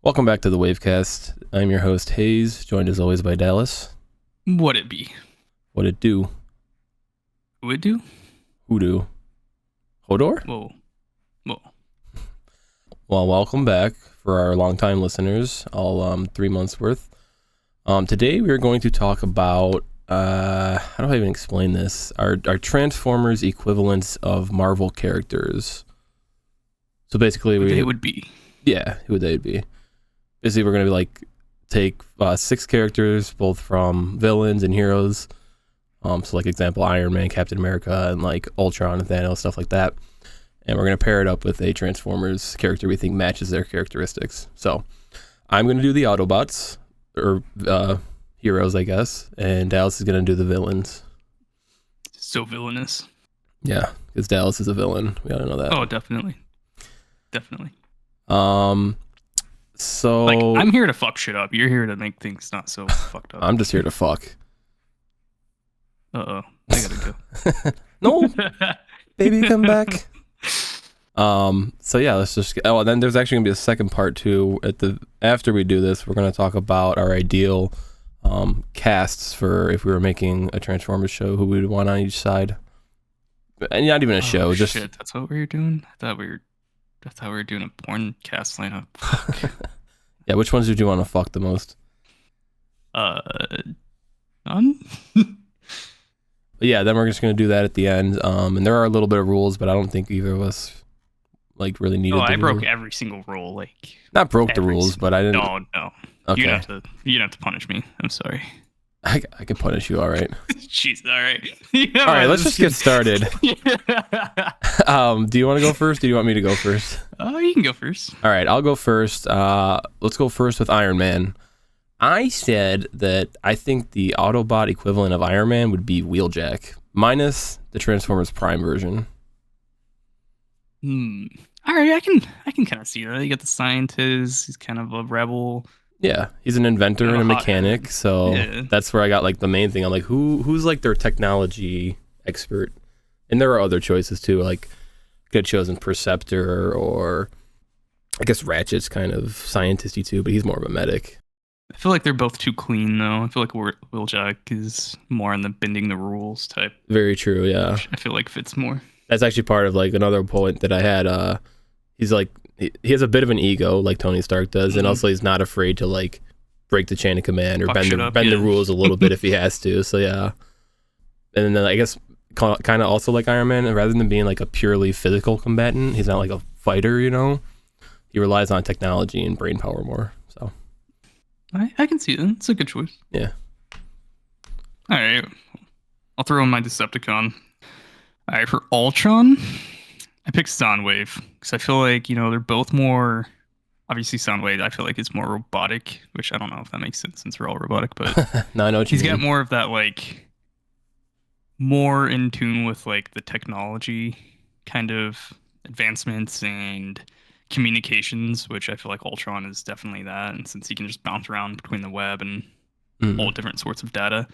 Welcome back to the Wavecast. I'm your host, Hayes, joined as always by Dallas. What it be? What it do? Who it do? Who do? Hodor? Whoa. Well, welcome back for our longtime listeners, all 3 months worth. Today we are going to talk about, how do I even explain this? Our Transformers equivalents of Marvel characters. So basically Who they would be. Yeah, who they'd be. Basically, we're going to take 6 characters, both from villains and heroes. So like example, Iron Man, Captain America, and like Ultron and Thanos, stuff like that. And we're going to pair it up with a Transformers character we think matches their characteristics. So I'm going to do the Autobots, or heroes, I guess. And Dallas is going to do the villains. So villainous. Yeah, because Dallas is a villain. We ought to know that. Oh, definitely. So Like, I'm here to fuck shit up. You're here to make things not so fucked up. I'm just here to fuck. Uh-oh. I gotta go. No, baby, come back. So yeah, let's just. Oh, and then there's actually gonna be a second part too. After we do this, we're gonna talk about our ideal casts for if we were making a Transformers show, who we'd want on each side. And not even a show, just shit. That's what we were doing. I thought we were doing a porn cast lineup. Yeah, which ones did you want to fuck the most? None. But yeah, then we're just gonna do that at the end. And there are a little bit of rules, but I don't think either of us really needed. I broke every single rule. Not broke the rules, but I didn't. No. Okay. You have to punish me. I'm sorry. I can punish you. All right. Jeez. All right. All right. Let's just get started. Do you want to go first? Or do you want me to go first? Oh, you can go first. All right. I'll go first. Let's go first with Iron Man. I said that I think the Autobot equivalent of Iron Man would be Wheeljack, minus the Transformers Prime version. All right, I can kind of see that. You got the scientist. He's kind of a rebel. Yeah, he's an inventor and a mechanic, so Yeah. that's where I got the main thing. I'm like, who's their technology expert? And there are other choices too. Like, could have chosen Perceptor, or I guess Ratchet's kind of scientisty too, but he's more of a medic. I feel like they're both too clean, though. I feel like Wheeljack is more on the bending the rules type. Very true, yeah. Which I feel like fits more. That's actually part of another point that I had. He's he has a bit of an ego, like Tony Stark does, and also he's not afraid to break the chain of command or bend the rules a little bit if he has to. So yeah. And then I guess kind of also like Iron Man, rather than being a purely physical combatant, he's not like a fighter, He relies on technology and brain power more. So I can see that. It's a good choice. Yeah. All right. I'll throw in my Decepticon. All right, for Ultron, I picked Soundwave because I feel like, they're both more, obviously Soundwave, I feel like it's more robotic, which I don't know if that makes sense since we're all robotic, but no, I know what you he's mean. got more of that, more in tune with the technology kind of advancements and communications, which I feel like Ultron is definitely that. And since he can just bounce around between the web and all different sorts of data,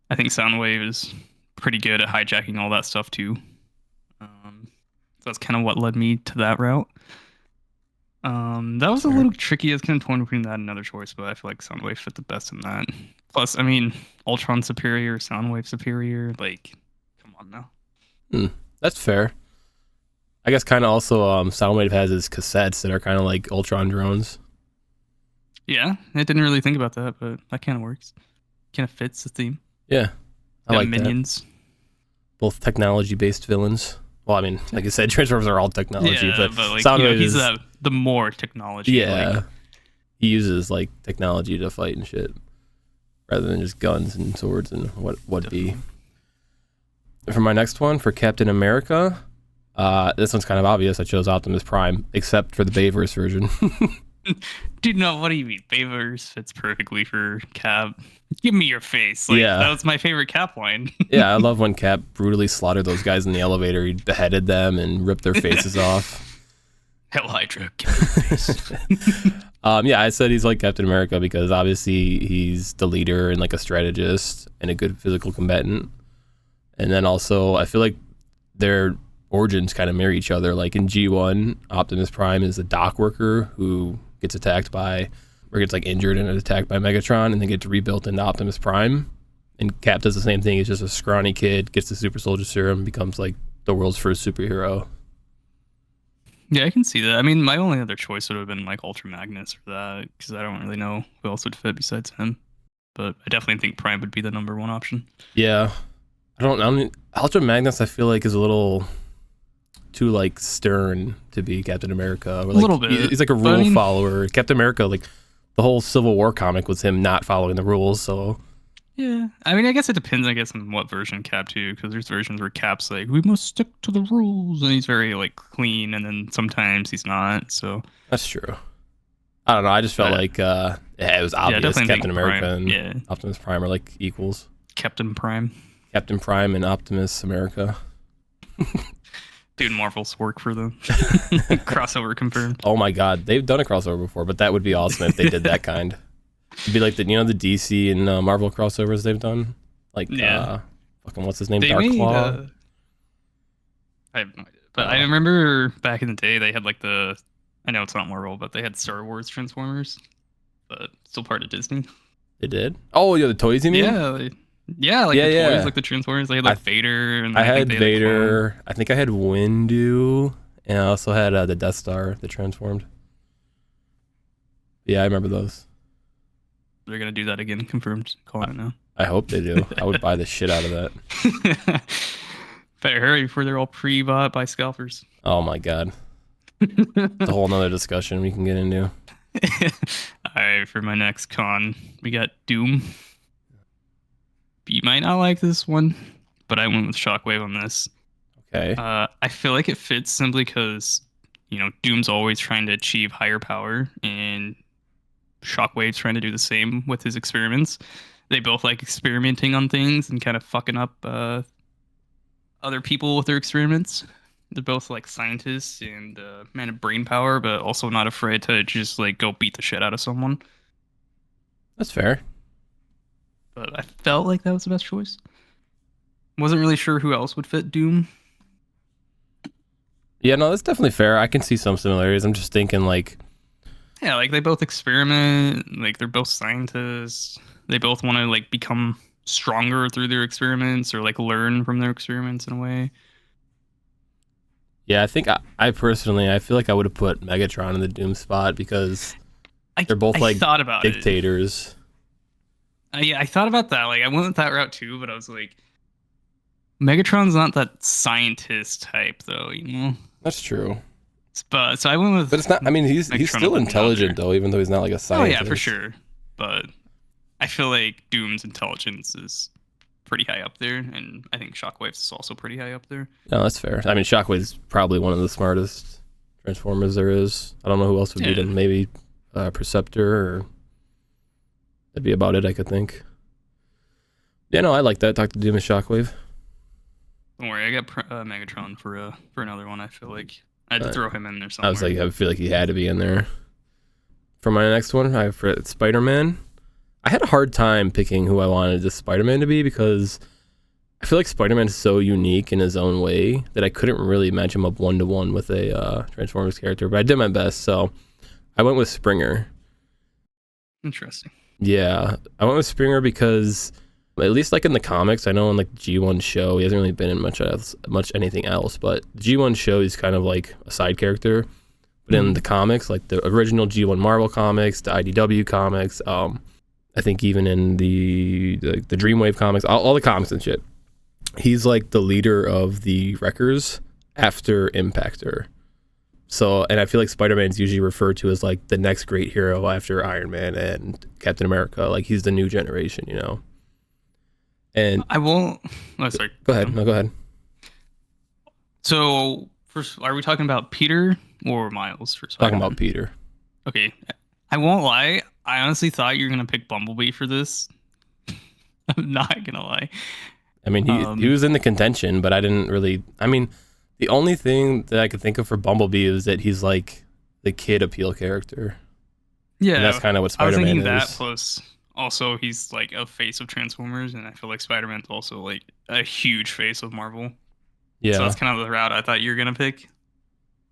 I think Soundwave is pretty good at hijacking all that stuff too. So that's kind of what led me to that route. That was a little tricky. I was kind of torn between that and another choice, but I feel like Soundwave fit the best in that. Plus, I mean, Ultron superior, Soundwave superior. Come on now. That's fair. I guess kind of also Soundwave has his cassettes that are kind of like Ultron drones. Yeah, I didn't really think about that, but that kind of works. Kind of fits the theme. Yeah, I like minions. That. Both technology-based villains. Well, I mean, like I said, Transformers are all technology, but Soundwave he's is the more technology. Yeah, he uses technology to fight and shit, rather than just guns and swords and what be. For my next one, for Captain America, this one's kind of obvious. I chose Optimus Prime, except for the Bayverse version. Dude, no, what do you mean? Bayverse fits perfectly for Cap. Give me your face. That was my favorite Cap line. Yeah, I love when Cap brutally slaughtered those guys in the elevator. He beheaded them and ripped their faces off. Hell Hydra, give me your face. Yeah, I said he's like Captain America because obviously he's the leader and a strategist and a good physical combatant. And then also, I feel like their origins kind of mirror each other. Like in G1, Optimus Prime is a dock worker who gets attacked by, or gets like injured and attacked by Megatron, and then gets rebuilt into Optimus Prime. And Cap does the same thing. He's just a scrawny kid, gets the super soldier serum, becomes like the world's first superhero. Yeah, I can see that. I mean, my only other choice would have been like Ultra Magnus for that, because I don't really know who else would fit besides him. But I definitely think Prime would be the number one option. Yeah, I mean, Ultra Magnus I feel like is a little too like stern to be Captain America. Or, like, A little bit. He's like a rule follower. Captain America, like the whole Civil War comic was him not following the rules. So Yeah, I mean, I guess it depends. I guess on what version Cap too, because there's versions where Cap's like, we must stick to the rules, and he's very like clean, and then sometimes he's not. So that's true. I don't know. I just felt like it was obvious Captain America and Optimus Prime are like equals. Captain Prime and Optimus America. Dude, Marvel's work for them. Crossover confirmed. Oh my God, they've done a crossover before, but that would be awesome if they did that kind. It'd be like the DC and Marvel crossovers they've done. Like fucking what's his name? Dark Claw. I have no idea. But I remember back in the day they had like I know it's not Marvel, but they had Star Wars Transformers, but still part of Disney. They did? Oh, yeah, the toys you mean? Yeah, like the toys, like the Transformers. They had like Vader. And I had Vader. I think I had Windu, and I also had the Death Star that transformed. Yeah, I remember those. They're gonna do that again. Confirmed. Calling it now. I hope they do. I would buy the shit out of that. Better hurry before they're all pre-bought by scalpers. Oh my God. It's a whole nother discussion we can get into. Alright, for my next con, we got Doom. You might not like this one, but I went with Shockwave on this. Okay. I feel like it fits simply because, Doom's always trying to achieve higher power, and Shockwave's trying to do the same with his experiments. They both like experimenting on things and kind of fucking up other people with their experiments. They're both like scientists and man of brain power, but also not afraid to just like go beat the shit out of someone. That's fair. But I felt like that was the best choice. Wasn't really sure who else would fit Doom. Yeah, no, that's definitely fair. I can see some similarities. I'm just thinking like... Yeah, like they both experiment. Like they're both scientists. They both want to like become stronger through their experiments or like learn from their experiments in a way. Yeah, I think I personally, I feel like I would have put Megatron in the Doom spot because they're both like dictators. Yeah, I thought about that. Like I went with that route too, but I was like, Megatron's not that scientist type though, That's true. But so I went with. But it's not. I mean, he's still intelligent though, even though he's not like a scientist. Oh yeah, for sure. But I feel like Doom's intelligence is pretty high up there, and I think Shockwave's is also pretty high up there. No, that's fair. I mean, Shockwave's probably one of the smartest Transformers there is. I don't know who else would beat him. Maybe Perceptor, or that'd be about it. I could think. Yeah, no, I like that. Talk to Doom and Shockwave. Don't worry, I got Megatron for another one. I feel like I had to throw him in there somewhere. I feel like he had to be in there. For my next one, I have Spider-Man. I had a hard time picking who I wanted this Spider-Man to be because I feel like Spider-Man is so unique in his own way that I couldn't really match him up one-to-one with a Transformers character, but I did my best, so I went with Springer. Interesting. Yeah, I went with Springer because, at least like in the comics, I know in like G1 show, he hasn't really been in much anything else, but G1 show he's kind of like a side character. But in the comics, like the original G1 Marvel comics, the IDW comics, I think even in the Dreamwave comics, all the comics and shit, he's like the leader of the Wreckers after Impactor. So, and I feel like Spider-Man's usually referred to as like the next great hero after Iron Man and Captain America. Like he's the new generation, And I won't. Oh, sorry. Go ahead. No, go ahead. So, first, are we talking about Peter or Miles? Talking about Peter. Okay. I won't lie. I honestly thought you were going to pick Bumblebee for this. I'm not going to lie. I mean, he was in the contention, but I didn't really... I mean, the only thing that I could think of for Bumblebee is that he's like the kid appeal character. Yeah. And that's kind of what Spider-Man is. I was thinking that, plus also he's like a face of Transformers, and I feel like Spider-Man's also like a huge face of Marvel. Yeah. So that's kind of the route I thought you were going to pick.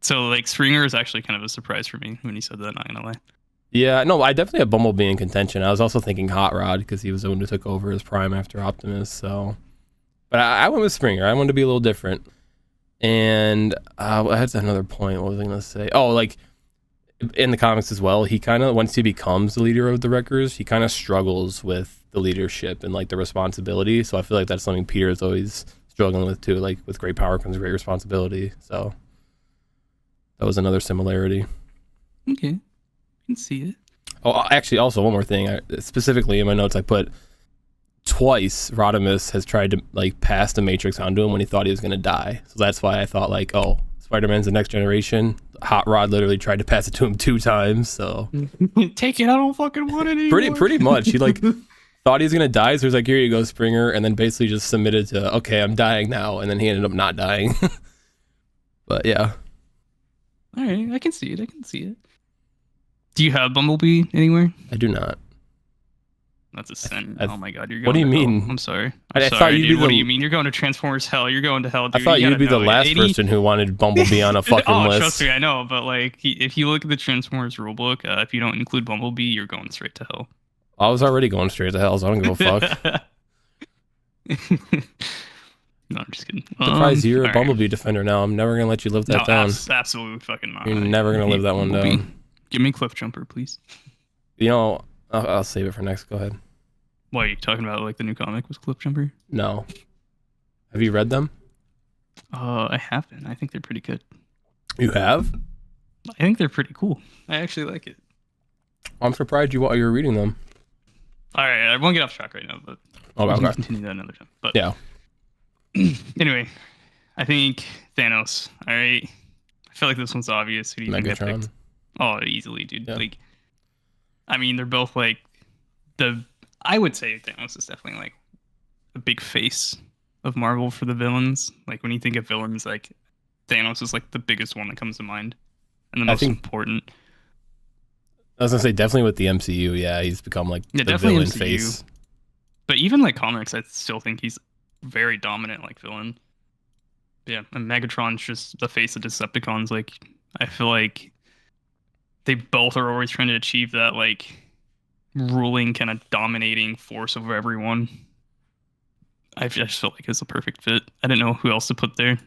So like Springer is actually kind of a surprise for me when you said that, not going to lie. Yeah, no, I definitely have Bumblebee in contention. I was also thinking Hot Rod because he was the one who took over his prime after Optimus. So, but I went with Springer. I wanted to be a little different. And I had another point. What was I going to say? Oh, like in the comics as well, he kind of, once he becomes the leader of the Wreckers, he kind of struggles with the leadership and like the responsibility. So I feel like that's something Peter is always struggling with too. Like with great power comes great responsibility. So that was another similarity. Okay, I can see it. Oh, actually, also one more thing. Specifically in my notes, I put twice Rodimus has tried to like pass the Matrix onto him when he thought he was going to die. So that's why I thought like, oh, Spider-Man's the next generation. Hot Rod literally tried to pass it to him 2 times. So Take it. I don't fucking want it anymore. pretty much. He like thought he was going to die. So he was like, here you go, Springer. And then basically just submitted to, okay, I'm dying now. And then he ended up not dying. But yeah. All right, I can see it. I can see it. Do you have Bumblebee anywhere? I do not. That's a sin. Oh my god, you're going. What do you to mean? Hell. I'm sorry. I I'm thought sorry, you'd dude. be What the- do you mean? You're going to Transformers hell. You're going to hell, dude. I thought You you'd be gotta the know it. last person who wanted Bumblebee on a fucking list. Trust me, I know. But like, if you look at the Transformers rulebook, if you don't include Bumblebee, you're going straight to hell. I was already going straight to hell, so I don't give a fuck. No, I'm just kidding. Surprised you're a all Bumblebee defender now. I'm never gonna let you live that No, down. absolutely fucking not. You're never gonna I hate live that one Bumblebee. down. Give me Cliff Jumper, please. You know, I'll save it for next. Go ahead. What are you talking about? Like the new comic with Cliff Jumper? No. Have you read them? I haven't. I think they're pretty good. You have? I think they're pretty cool. I actually like it. I'm surprised you were reading them. All right, I won't get off track right now, but Oh, we can okay. continue that another time. But Yeah. anyway, I think Thanos. All right, I feel like this one's obvious. Who do you think I Megatron. picked? Oh, easily, dude. Yeah. Like, I mean, they're both like I would say Thanos is definitely like a big face of Marvel for the villains. Like when you think of villains, like Thanos is like the biggest one that comes to mind and the most important. I was gonna say definitely with the MCU. Yeah, he's become like the definitely villain MCU. face. But even like comics, I still think he's very dominant like villain. Yeah, and Megatron's just the face of Decepticons. Like I feel like they both are always trying to achieve that like ruling kind of dominating force over everyone. I just felt like it's a perfect fit. I didn't know who else to put there.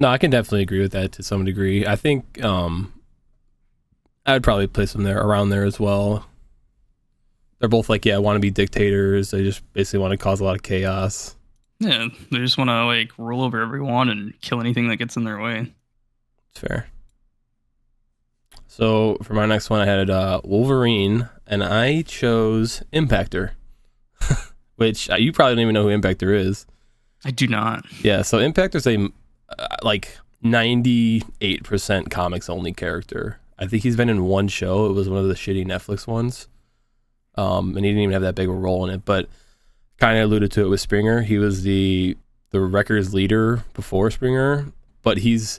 No, I can definitely agree with that to some degree. I think I'd probably place them there around there as well. They're both like, want to be dictators. They just basically want to cause a lot of chaos. Yeah, they just want to like rule over everyone and kill anything that gets in their way. It's fair. So for my next one, I had Wolverine, and I chose Impactor, which you probably don't even know who Impactor is. I do not. Yeah, so Impactor's a like 98% comics only character. I think he's been in one show. It was one of the shitty Netflix ones. And he didn't even have that big of a role in it, but kind of alluded to it with Springer. He was the Wreckers leader before Springer, but he's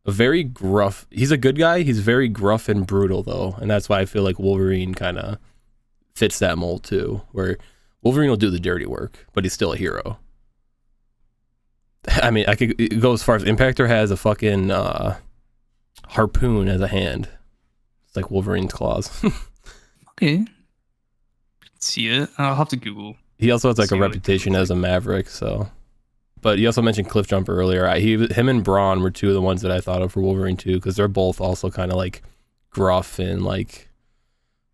a very gruff. He's a good guy. He's very gruff and brutal though, and that's why I feel like Wolverine kind of fits that mold too, where Wolverine will do the dirty work, but he's still a hero. I mean, I could go as far as Impactor has a fucking harpoon as a hand. It's like Wolverine's claws. Okay. See it. I'll have to Google. He also has like See a what it reputation looks as a maverick, so. But you also mentioned Cliff Jumper earlier. Him and Brawn were two of the ones that I thought of for Wolverine too, because they're both also kind of like gruff and like.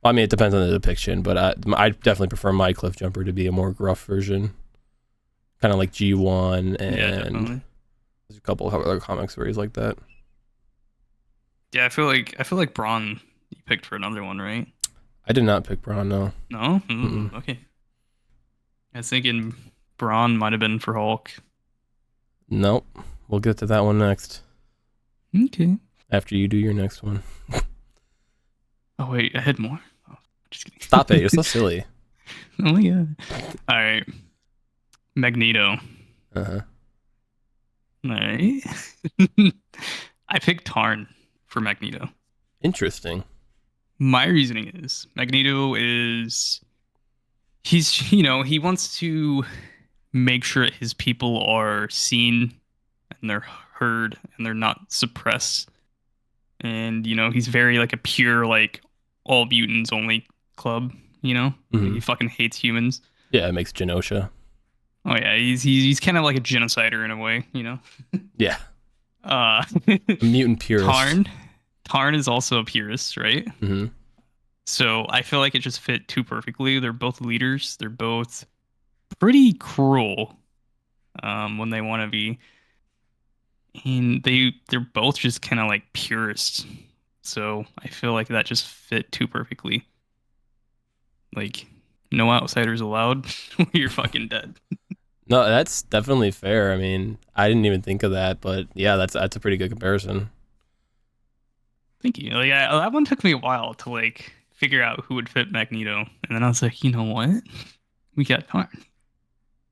Well, I mean, it depends on the depiction, but I definitely prefer my Cliff Jumper to be a more gruff version, kind of like G1, and Yeah, definitely. there's a couple of other comics where he's like that. Yeah, I feel like Braun you picked for another one, right? I did not pick Brawn, no. No? Mm-mm. Okay. I was thinking Braun might have been for Hulk. Nope. We'll get to that one next. Okay. After you do your next one. Oh wait, I had more. Oh, just kidding. Stop it. You're so silly. Oh my god. All right. Magneto. Uh-huh. All right. I picked Tarn for Magneto. Interesting. My reasoning is Magneto is he wants to make sure his people are seen and they're heard and they're not suppressed. And he's very like a pure like all mutants only club, you know? Mhm. He fucking hates humans. Yeah, it makes Genosha. Oh yeah, he's kind of like a genocider in a way, you know? Yeah, Uh a mutant purist. Tarn. Tarn is also a purist, right? Hmm. So I feel like it just fit too perfectly. They're both leaders. They're both pretty cruel when they want to be. And they're both just kind of like purists. So I feel like that just fit too perfectly. Like no outsiders allowed. You're fucking dead. No, that's definitely fair. I mean, I didn't even think of that, but yeah, that's a pretty good comparison. Thank you. Like that one took me a while to like figure out who would fit Magneto, and then I was like, you know what? We got Tarn.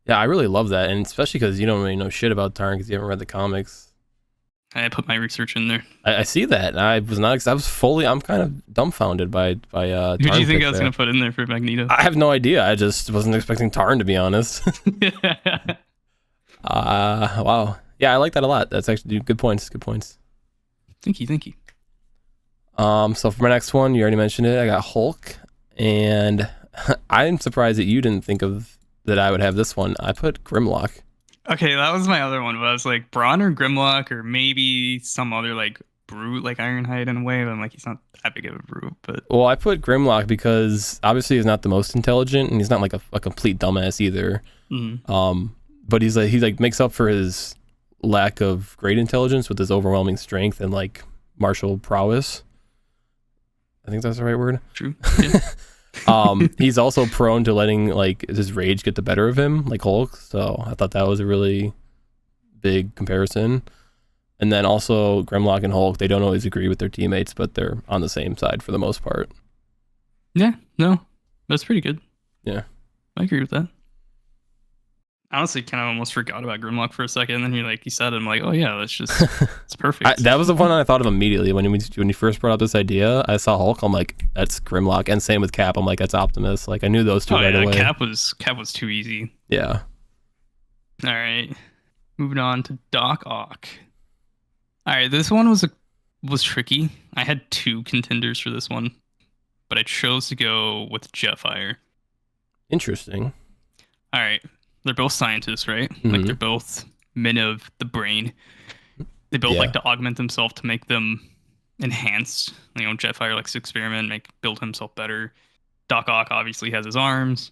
Yeah, I really love that, and especially because you don't really know shit about Tarn because you haven't read the comics. I put my research in there. I see that. I was not. I was fully. I'm kind of dumbfounded by Who do Tarn you think pick I was there. gonna put in there for Magneto? I have no idea. I just wasn't expecting Tarn, to be honest. Wow. Yeah, I like that a lot. That's actually good points. Good points. Thank you, thank you. So for my next one, you already mentioned it. I got Hulk, and I'm surprised that you didn't think of that I would have this one. I put Grimlock. Okay, that was my other one, but I was like Brawn or Grimlock or maybe some other like brute like Ironhide in a way. But I'm like, he's not that big of a brute, but Well, I put Grimlock because obviously he's not the most intelligent, and he's not like a complete dumbass either. mm, But he makes up for his lack of great intelligence with his overwhelming strength and like martial prowess. I think that's the right word. true. Yeah. He's also prone to letting like his rage get the better of him, like Hulk. So I thought that was a really big comparison. And then also Grimlock and Hulk, they don't always agree with their teammates, but they're on the same side for the most part. Yeah, no, that's pretty good. Yeah. I agree with that. I honestly kind of almost forgot about Grimlock for a second, and then you said it, I'm like, oh yeah, that's just it's perfect. That was the one I thought of immediately when you first brought up this idea. I saw Hulk, I'm like, that's Grimlock, and same with Cap. I'm like, that's Optimus. Like I knew those two Oh right yeah, away. Cap was too easy. Yeah. All right, moving on to Doc Ock. All right, this one was tricky. I had two contenders for this one, but I chose to go with Jetfire. Interesting. All right, they're both scientists, right? Like Mhm. they're both men of the brain. They both Yeah. like to augment themselves to make them enhanced. You know, Jetfire likes to experiment, build himself better. Doc Ock obviously has his arms.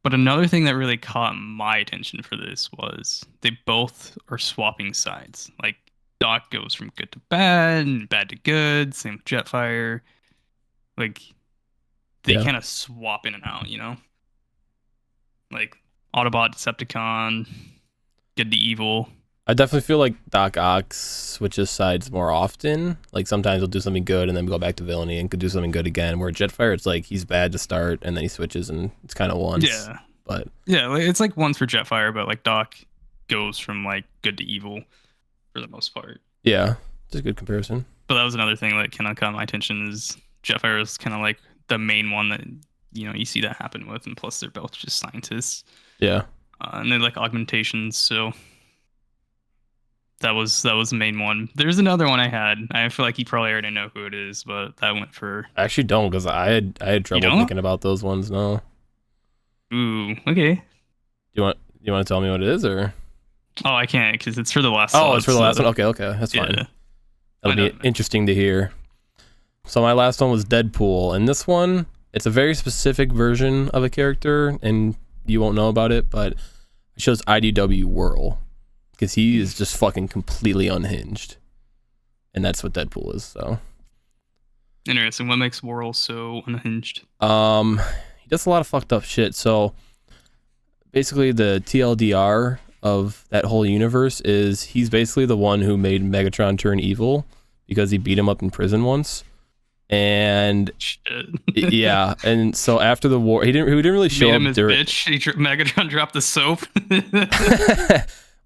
But another thing that really caught my attention for this was they both are swapping sides. Like Doc goes from good to bad and bad to good. Same with Jetfire. Like they Yeah. kind of swap in and out, you know? Like Autobot, Decepticon, good to evil. I definitely feel like Doc Ock switches sides more often. Like sometimes he'll do something good and then go back to villainy and could do something good again. Where Jetfire, it's like he's bad to start and then he switches and it's kind of once. Yeah. But Yeah, like, it's like once for Jetfire, but like Doc goes from like good to evil for the most part. yeah, it's a good comparison. But that was another thing that kind of caught my attention is Jetfire is kind of like the main one that you see that happen with, and plus they're both just scientists, Yeah. and they like augmentations. So that was the main one. There's another one I had. I feel like you probably already know who it is, but that went for I actually don't because I had trouble don't? thinking about those ones. No. ooh okay. You want to tell me what it is or? Oh, I can't because it's for the last. Oh, it's for the last one. Okay, that's fine. Yeah. That'll I be know. interesting to hear. So my last one was Deadpool, and this one, it's a very specific version of a character, and you won't know about it, but I chose IDW Whirl because he is just fucking completely unhinged, and that's what Deadpool is. So, Interesting. What makes Worrell so unhinged? he does a lot of fucked up shit. So basically, the TLDR of that whole universe is he's basically the one who made Megatron turn evil because he beat him up in prison once. And Shit. yeah, and so after the war, he didn't really show Made up him his during. bitch. Megatron dropped the soap.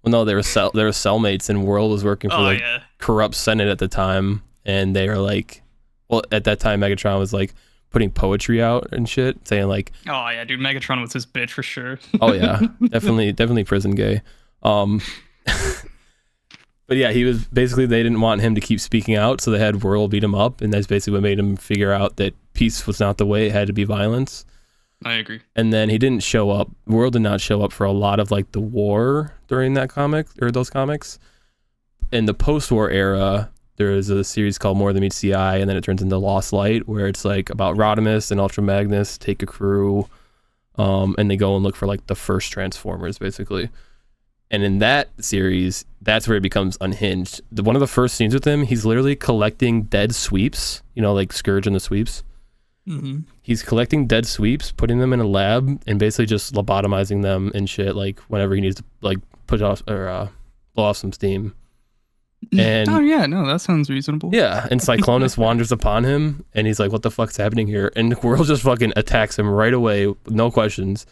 Well, no, they were cellmates, and World was working for Oh the yeah. corrupt Senate at the time, and they were like, well, at that time, Megatron was like putting poetry out and shit, saying like, Oh yeah, dude. Megatron was his bitch for sure. oh yeah, definitely prison gay. But yeah, he was basically, they didn't want him to keep speaking out, so they had Whirl beat him up, and that's basically what made him figure out that peace was not the way. It had to be violence. I agree. And then he didn't show up. World did not show up for a lot of like the war during that comic or those comics. In the post-war era, there is a series called More Than Meets the Eye, and then it turns into Lost Light, where it's like about Rodimus and Ultra Magnus take a crew, and they go and look for like the first Transformers, basically. And in that series, that's where it becomes unhinged. One of the first scenes with him, he's literally collecting dead sweeps, like Scourge and the sweeps. Mm-hmm. He's collecting dead sweeps, putting them in a lab, and basically just lobotomizing them and shit, like whenever he needs to like put off or blow off some steam. And oh yeah, no, that sounds reasonable. Yeah, and Cyclonus wanders upon him, and he's like, "What the fuck's happening here?" And World just fucking attacks him right away, no questions.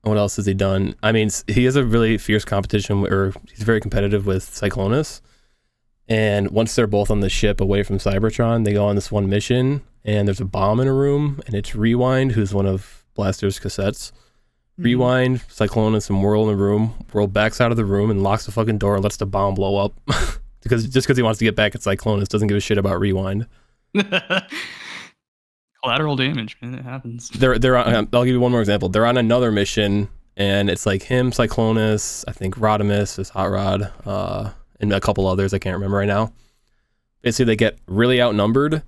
What else has he done? I mean, he has a really fierce competition, or he's very competitive with Cyclonus. And once they're both on the ship away from Cybertron, they go on this one mission, and there's a bomb in a room, and it's Rewind, who's one of Blaster's cassettes. Rewind, Cyclonus, and Whirl in the room. Whirl backs out of the room and locks the fucking door and lets the bomb blow up. because he wants to get back at Cyclonus, doesn't give a shit about Rewind. Collateral damage, man, it happens. They're on, I'll give you one more example. They're on another mission, and it's like him, Cyclonus, I think Rodimus is Hot Rod, and a couple others I can't remember right now. Basically, they get really outnumbered,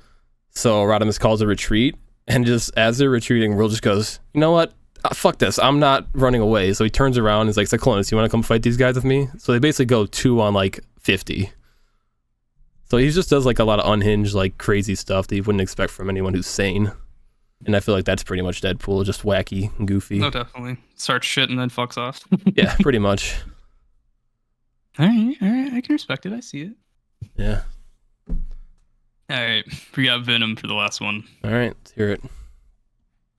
so Rodimus calls a retreat, and just as they're retreating, Whirl just goes, "You know what? Fuck this, I'm not running away." So he turns around and is like, "Cyclonus, you want to come fight these guys with me?" So they basically go 2 on like 50. So he just does like a lot of unhinged, like crazy stuff that you wouldn't expect from anyone who's sane. And I feel like that's pretty much Deadpool, just wacky and goofy. No, definitely. Starts shit and then fucks off. Yeah, pretty much. All right, I can respect it. I see it. Yeah. All right, we got Venom for the last one. All right, let's hear it.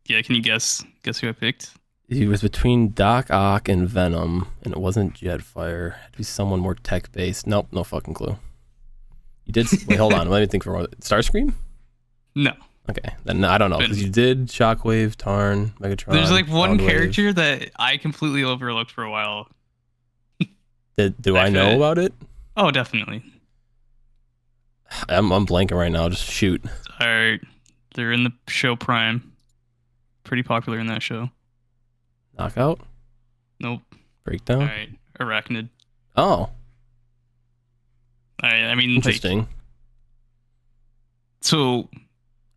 Yeah, can you guess who I picked? He was between Doc Ock and Venom, and it wasn't Jetfire. It had to be someone more tech-based. Nope, no fucking clue. You did... Wait, hold on. Let me think for a moment. Starscream? No. Okay, then I don't know, because you did Shockwave, Tarn, Megatron. There's like one Soundwave. character that I completely overlooked for a while. Do I know about it? Oh, definitely. I'm blanking right now. Just shoot. All right, they're in the show Prime. Pretty popular in that show. Knockout? Nope. Breakdown? All right, Arachnid. Oh. I mean, Interesting. So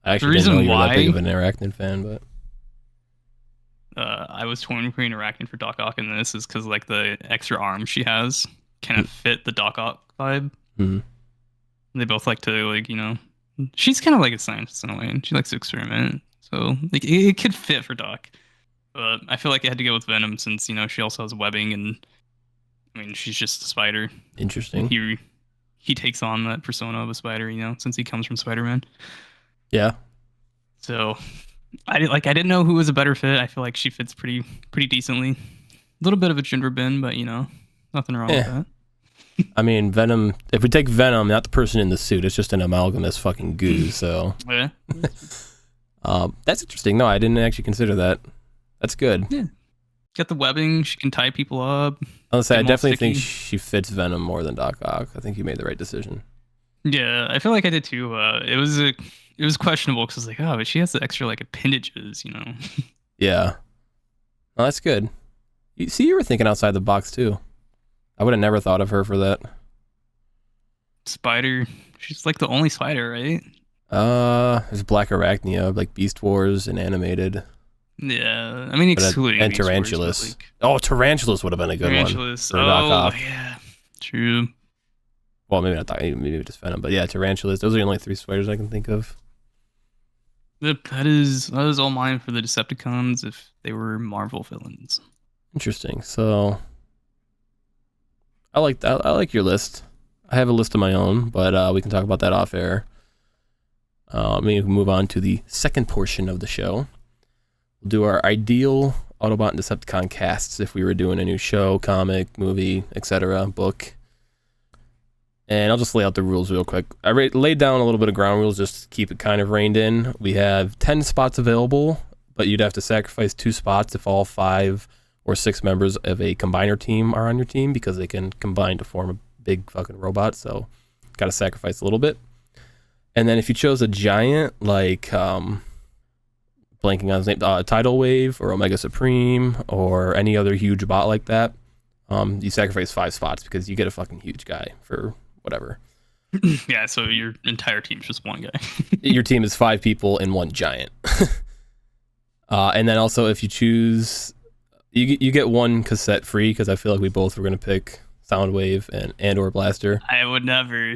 I actually didn't know you were that big of an Arachnid fan, but I was torn between Arachnid for Doc Ock, and this is because like the extra arm she has kind of fit the Doc Ock vibe. Mm-hmm. They both like to like she's kind of like a scientist in a way, and she likes to experiment. So like it could fit for Doc, but I feel like I had to go with Venom since she also has webbing, and I mean she's just a spider. Interesting. He takes on that persona of a spider, since he comes from Spider-Man. Yeah. So I didn't know who was a better fit. I feel like she fits pretty decently. A little bit of a gender bend, but nothing wrong with that. I mean, Venom. If we take Venom, not the person in the suit, it's just an amalgamous fucking goo. So yeah. That's interesting. No, I didn't actually consider that. That's good. Yeah. Got the webbing. She can tie people up. I'll say I definitely think she fits Venom more than Doc Ock. I think you made the right decision. Yeah, I feel like I did too. It was questionable because I was like, oh, but she has the extra like appendages, Yeah. Oh, that's good. You were thinking outside the box too. I would have never thought of her for that. Spider. She's like the only spider, right? There's Black Arachnia, like Beast Wars and animated. Yeah, I mean excluding and Tarantulas. Tarantulas would have been a good one. For Doc Ock. Yeah, true. Well, maybe not maybe just Venom, but yeah, Tarantulas. Those are the only 3 spiders I can think of. Yep, that is all mine for the Decepticons if they were Marvel villains. Interesting. So, I like your list. I have a list of my own, but we can talk about that off air. Maybe we can move on to the second portion of the show. We'll do our ideal Autobot and Decepticon casts if we were doing a new show, comic, movie, etc., book. And I'll just lay out the rules real quick. I laid down a little bit of ground rules just to keep it kind of reined in. We have 10 spots available, but you'd have to sacrifice 2 spots if all 5 or 6 members of a combiner team are on your team because they can combine to form a big fucking robot, so got to sacrifice a little bit. And then if you chose a giant, like blanking on his name, Tidal Wave or Omega Supreme or any other huge bot like that, you sacrifice 5 spots because you get a fucking huge guy for whatever. Yeah, so your entire team's just one guy. Your team is 5 people and 1 giant. And then also if you choose, you get 1 cassette free because I feel like we both were going to pick Soundwave and or Blaster. I would never.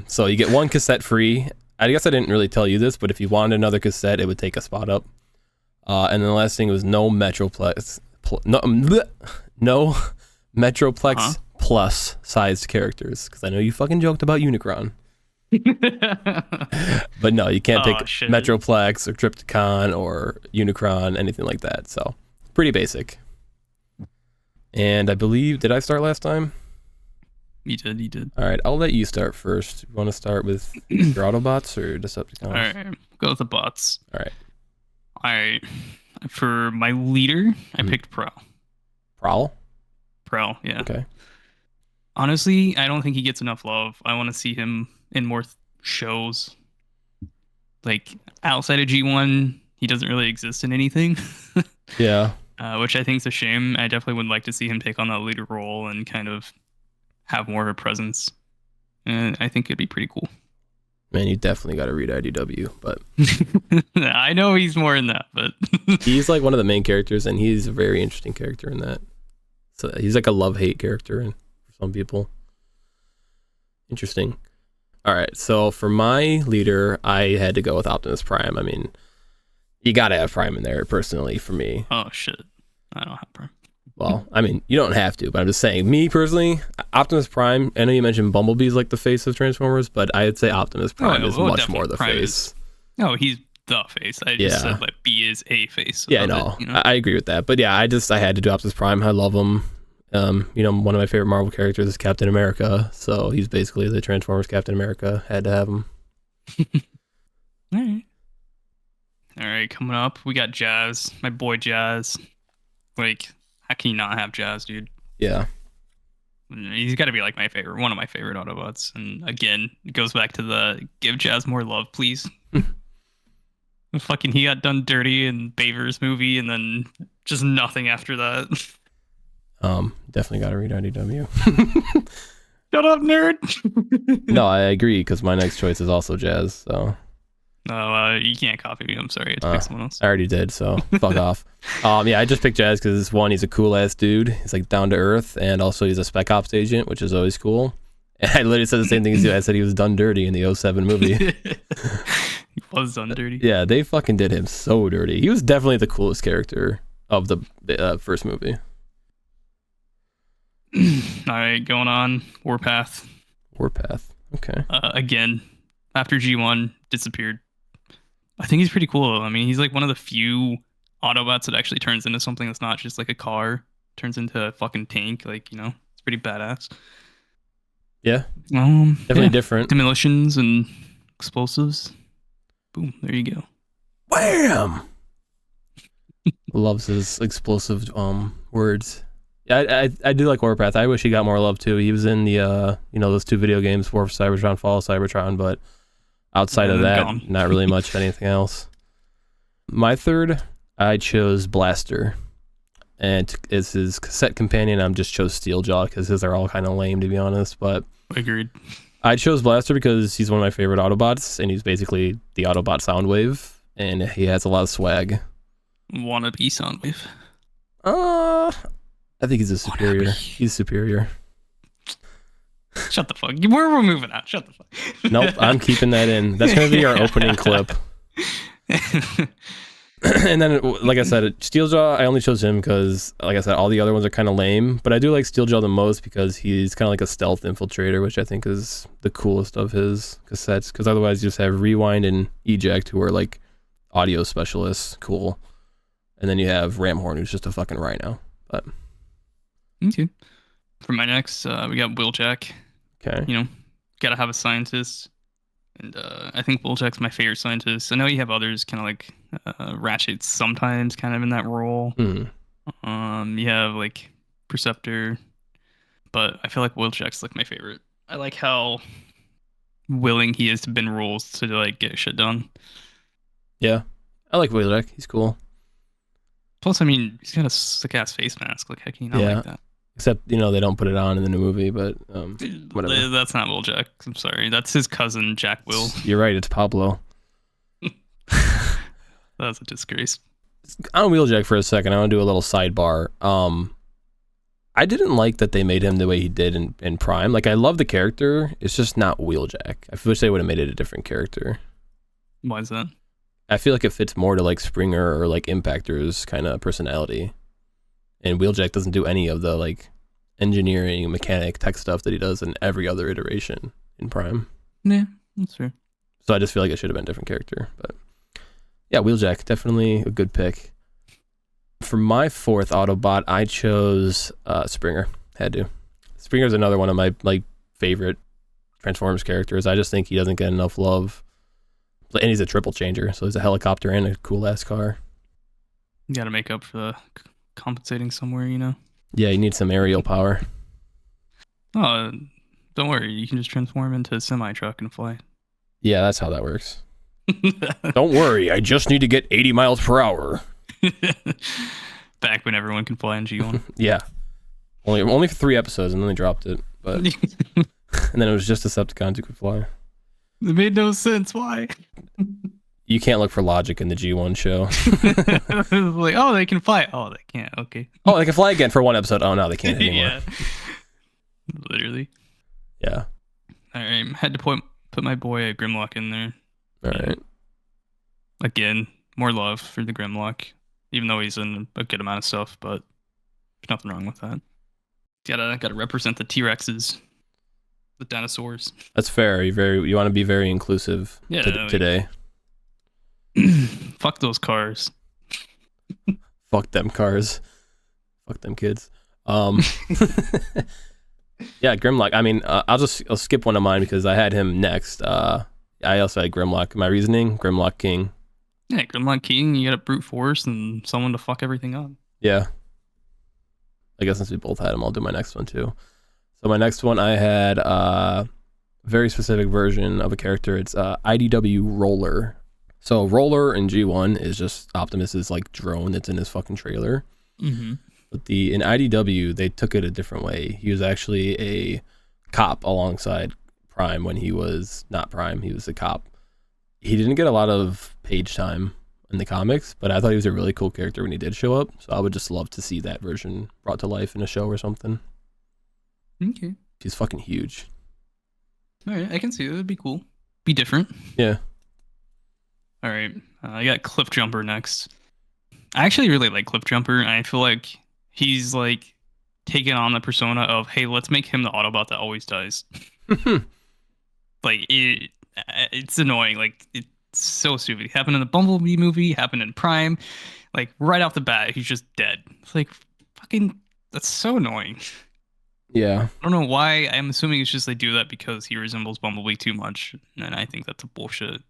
So you get 1 cassette free. I guess I didn't really tell you this, but if you wanted another cassette, it would take a spot up. And then the last thing was no Metroplex, no Metroplex plus sized characters, because I know you fucking joked about Unicron. But no, you can't pick Metroplex or Trypticon or Unicron, anything like that. So pretty basic. And I believe, did I start last time? You did. All right, I'll let you start first. You want to start with your Autobots or Decepticons? All right, go with the bots. All right. For my leader, I picked Prowl. Prowl, yeah. Okay. Honestly, I don't think he gets enough love. I want to see him in more shows. Like, outside of G1, he doesn't really exist in anything. Yeah. Which I think is a shame. I definitely would like to see him take on that leader role and kind of have more of a presence. And I think it'd be pretty cool. Man, you definitely got to read IDW, but I know he's more in that, but he's like one of the main characters, and he's a very interesting character in that. So he's like a love-hate character for some people. Interesting. All right, so for my leader, I had to go with Optimus Prime. I mean, you got to have Prime in there, personally, for me. Oh, shit. I don't have Prime. Well, I mean, you don't have to, but I'm just saying, me personally, Optimus Prime, I know you mentioned Bumblebee's like the face of Transformers, but I'd say Optimus Prime is much more the face. No, he's the face. I just said like B is a face. Yeah, no, I agree with that. But yeah, I had to do Optimus Prime. I love him. One of my favorite Marvel characters is Captain America, so he's basically the Transformers Captain America. Had to have him. All right, coming up, we got Jazz, my boy Jazz. Like, how can you not have Jazz, dude? Yeah. He's got to be like one of my favorite Autobots. And again, it goes back to the give Jazz more love, please. Fucking, he got done dirty in Baver's movie, and then just nothing after that. Definitely got to read IDW. Shut up, nerd. No, I agree, because my next choice is also Jazz, so. No, you can't copy me. I'm sorry. I had to pick someone else. I already did, so fuck off. Yeah, I just picked Jazz because one, he's a cool ass dude. He's like down to earth, and also he's a Spec Ops agent, which is always cool. And I literally said the same thing as you. I said he was done dirty in the 07 movie. He was done dirty. Yeah, they fucking did him so dirty. He was definitely the coolest character of the first movie. All right, going on. Warpath. Okay. Again, after G1 disappeared. I think he's pretty cool. I mean, he's like one of the few Autobots that actually turns into something that's not just like a car. Turns into a fucking tank. Like, it's pretty badass. Yeah. Definitely different. Demolitions and explosives. Boom. There you go. Wham! Loves his explosive words. Yeah, I do like Warpath. I wish he got more love too. He was in the those 2 video games, War for Cybertron, Fall of Cybertron, but outside of that, not really much anything else. My third, I chose Blaster. And as his cassette companion, I just chose Steeljaw because his are all kind of lame, to be honest. But agreed. I chose Blaster because he's one of my favorite Autobots, and he's basically the Autobot Soundwave, and he has a lot of swag. Wanna be Soundwave? I think he's superior. He's superior. Shut the fuck. We're moving on. Shut the fuck. Nope, I'm keeping that in. That's going to be our opening clip. And then, like I said, Steeljaw, I only chose him because, like I said, all the other ones are kind of lame. But I do like Steeljaw the most because he's kind of like a stealth infiltrator, which I think is the coolest of his cassettes. Because otherwise, you just have Rewind and Eject, who are like audio specialists. Cool. And then you have Ramhorn, who's just a fucking rhino. But okay. For my next, we got Wheeljack. Okay. Gotta have a scientist. And I think Wheeljack's my favorite scientist. I know you have others, kind of like Ratchet sometimes kind of in that role. You have like Perceptor. But I feel like Wheeljack's like my favorite. I like how willing he is to bend rules to like get shit done. Yeah, I like Wheeljack. He's cool. Plus, I mean, he's got a sick ass face mask. Like, how can you not Yeah. like that? Except they don't put it on in the new movie, but whatever. That's not Will Jack. I'm sorry. That's his cousin, Jack Will. You're right. It's Pablo. That's a disgrace. On Wheeljack for a second, I want to do a little sidebar. I didn't like that they made him the way he did in Prime. Like, I love the character. It's just not Wheeljack. I wish they would have made it a different character. Why is that? I feel like it fits more to like Springer or like Impactor's kind of personality. And Wheeljack doesn't do any of the like engineering, mechanic, tech stuff that he does in every other iteration in Prime. Yeah, that's fair. So I just feel like it should have been a different character. But yeah, Wheeljack, definitely a good pick. For my fourth Autobot, I chose Springer. Had to. Springer's another one of my like favorite Transformers characters. I just think he doesn't get enough love. And he's a triple changer, so he's a helicopter and a cool ass car. You got to make up for the compensating somewhere, you know? Yeah, you need some aerial power. Oh, don't worry. You can just transform into a semi-truck and fly. Yeah, that's how that works. Don't worry, I just need to get 80 miles per hour. Back when everyone can fly in G1. Yeah. Only for 3 episodes, and then they dropped it. But and then it was just Decepticons who could fly. It made no sense. Why? You can't look for logic in the G1 show. Like, oh, they can fly. Oh, they can't. Okay. Oh, they can fly again for 1 episode. Oh, no, they can't anymore. Yeah. Literally. Yeah. All right. Had to put my boy Grimlock in there. All right. Again, more love for the Grimlock, even though he's in a good amount of stuff, but there's nothing wrong with that. Gotta represent the T-Rexes, the dinosaurs. That's fair. You want to be very inclusive today. Fuck those cars. Fuck them cars. Fuck them kids. Yeah, Grimlock. I mean, I'll skip one of mine because I had him next. I also had Grimlock. My reasoning, Grimlock King. Yeah, Grimlock King, you got a brute force and someone to fuck everything up. Yeah. I guess since we both had him, I'll do my next one too. So my next one, I had a very specific version of a character. It's IDW Roller. So Roller in G1 is just Optimus's like drone that's in his fucking trailer. Mm-hmm. But in IDW, they took it a different way. He was actually a cop alongside Prime when he was not Prime. He was a cop. He didn't get a lot of page time in the comics, but I thought he was a really cool character when he did show up. So I would just love to see that version brought to life in a show or something. Okay. He's fucking huge. All right, I can see it. It'd be cool. Be different. Yeah. All right, I got Cliff Jumper next. I actually really like Cliff Jumper. I feel like he's like taking on the persona of, hey, let's make him the Autobot that always dies. Like it's annoying. Like it's so stupid. It happened in the Bumblebee movie. Happened in Prime. Like right off the bat, he's just dead. It's like fucking. That's so annoying. Yeah. I don't know why. I'm assuming it's just they do that because he resembles Bumblebee too much, and I think that's a bullshit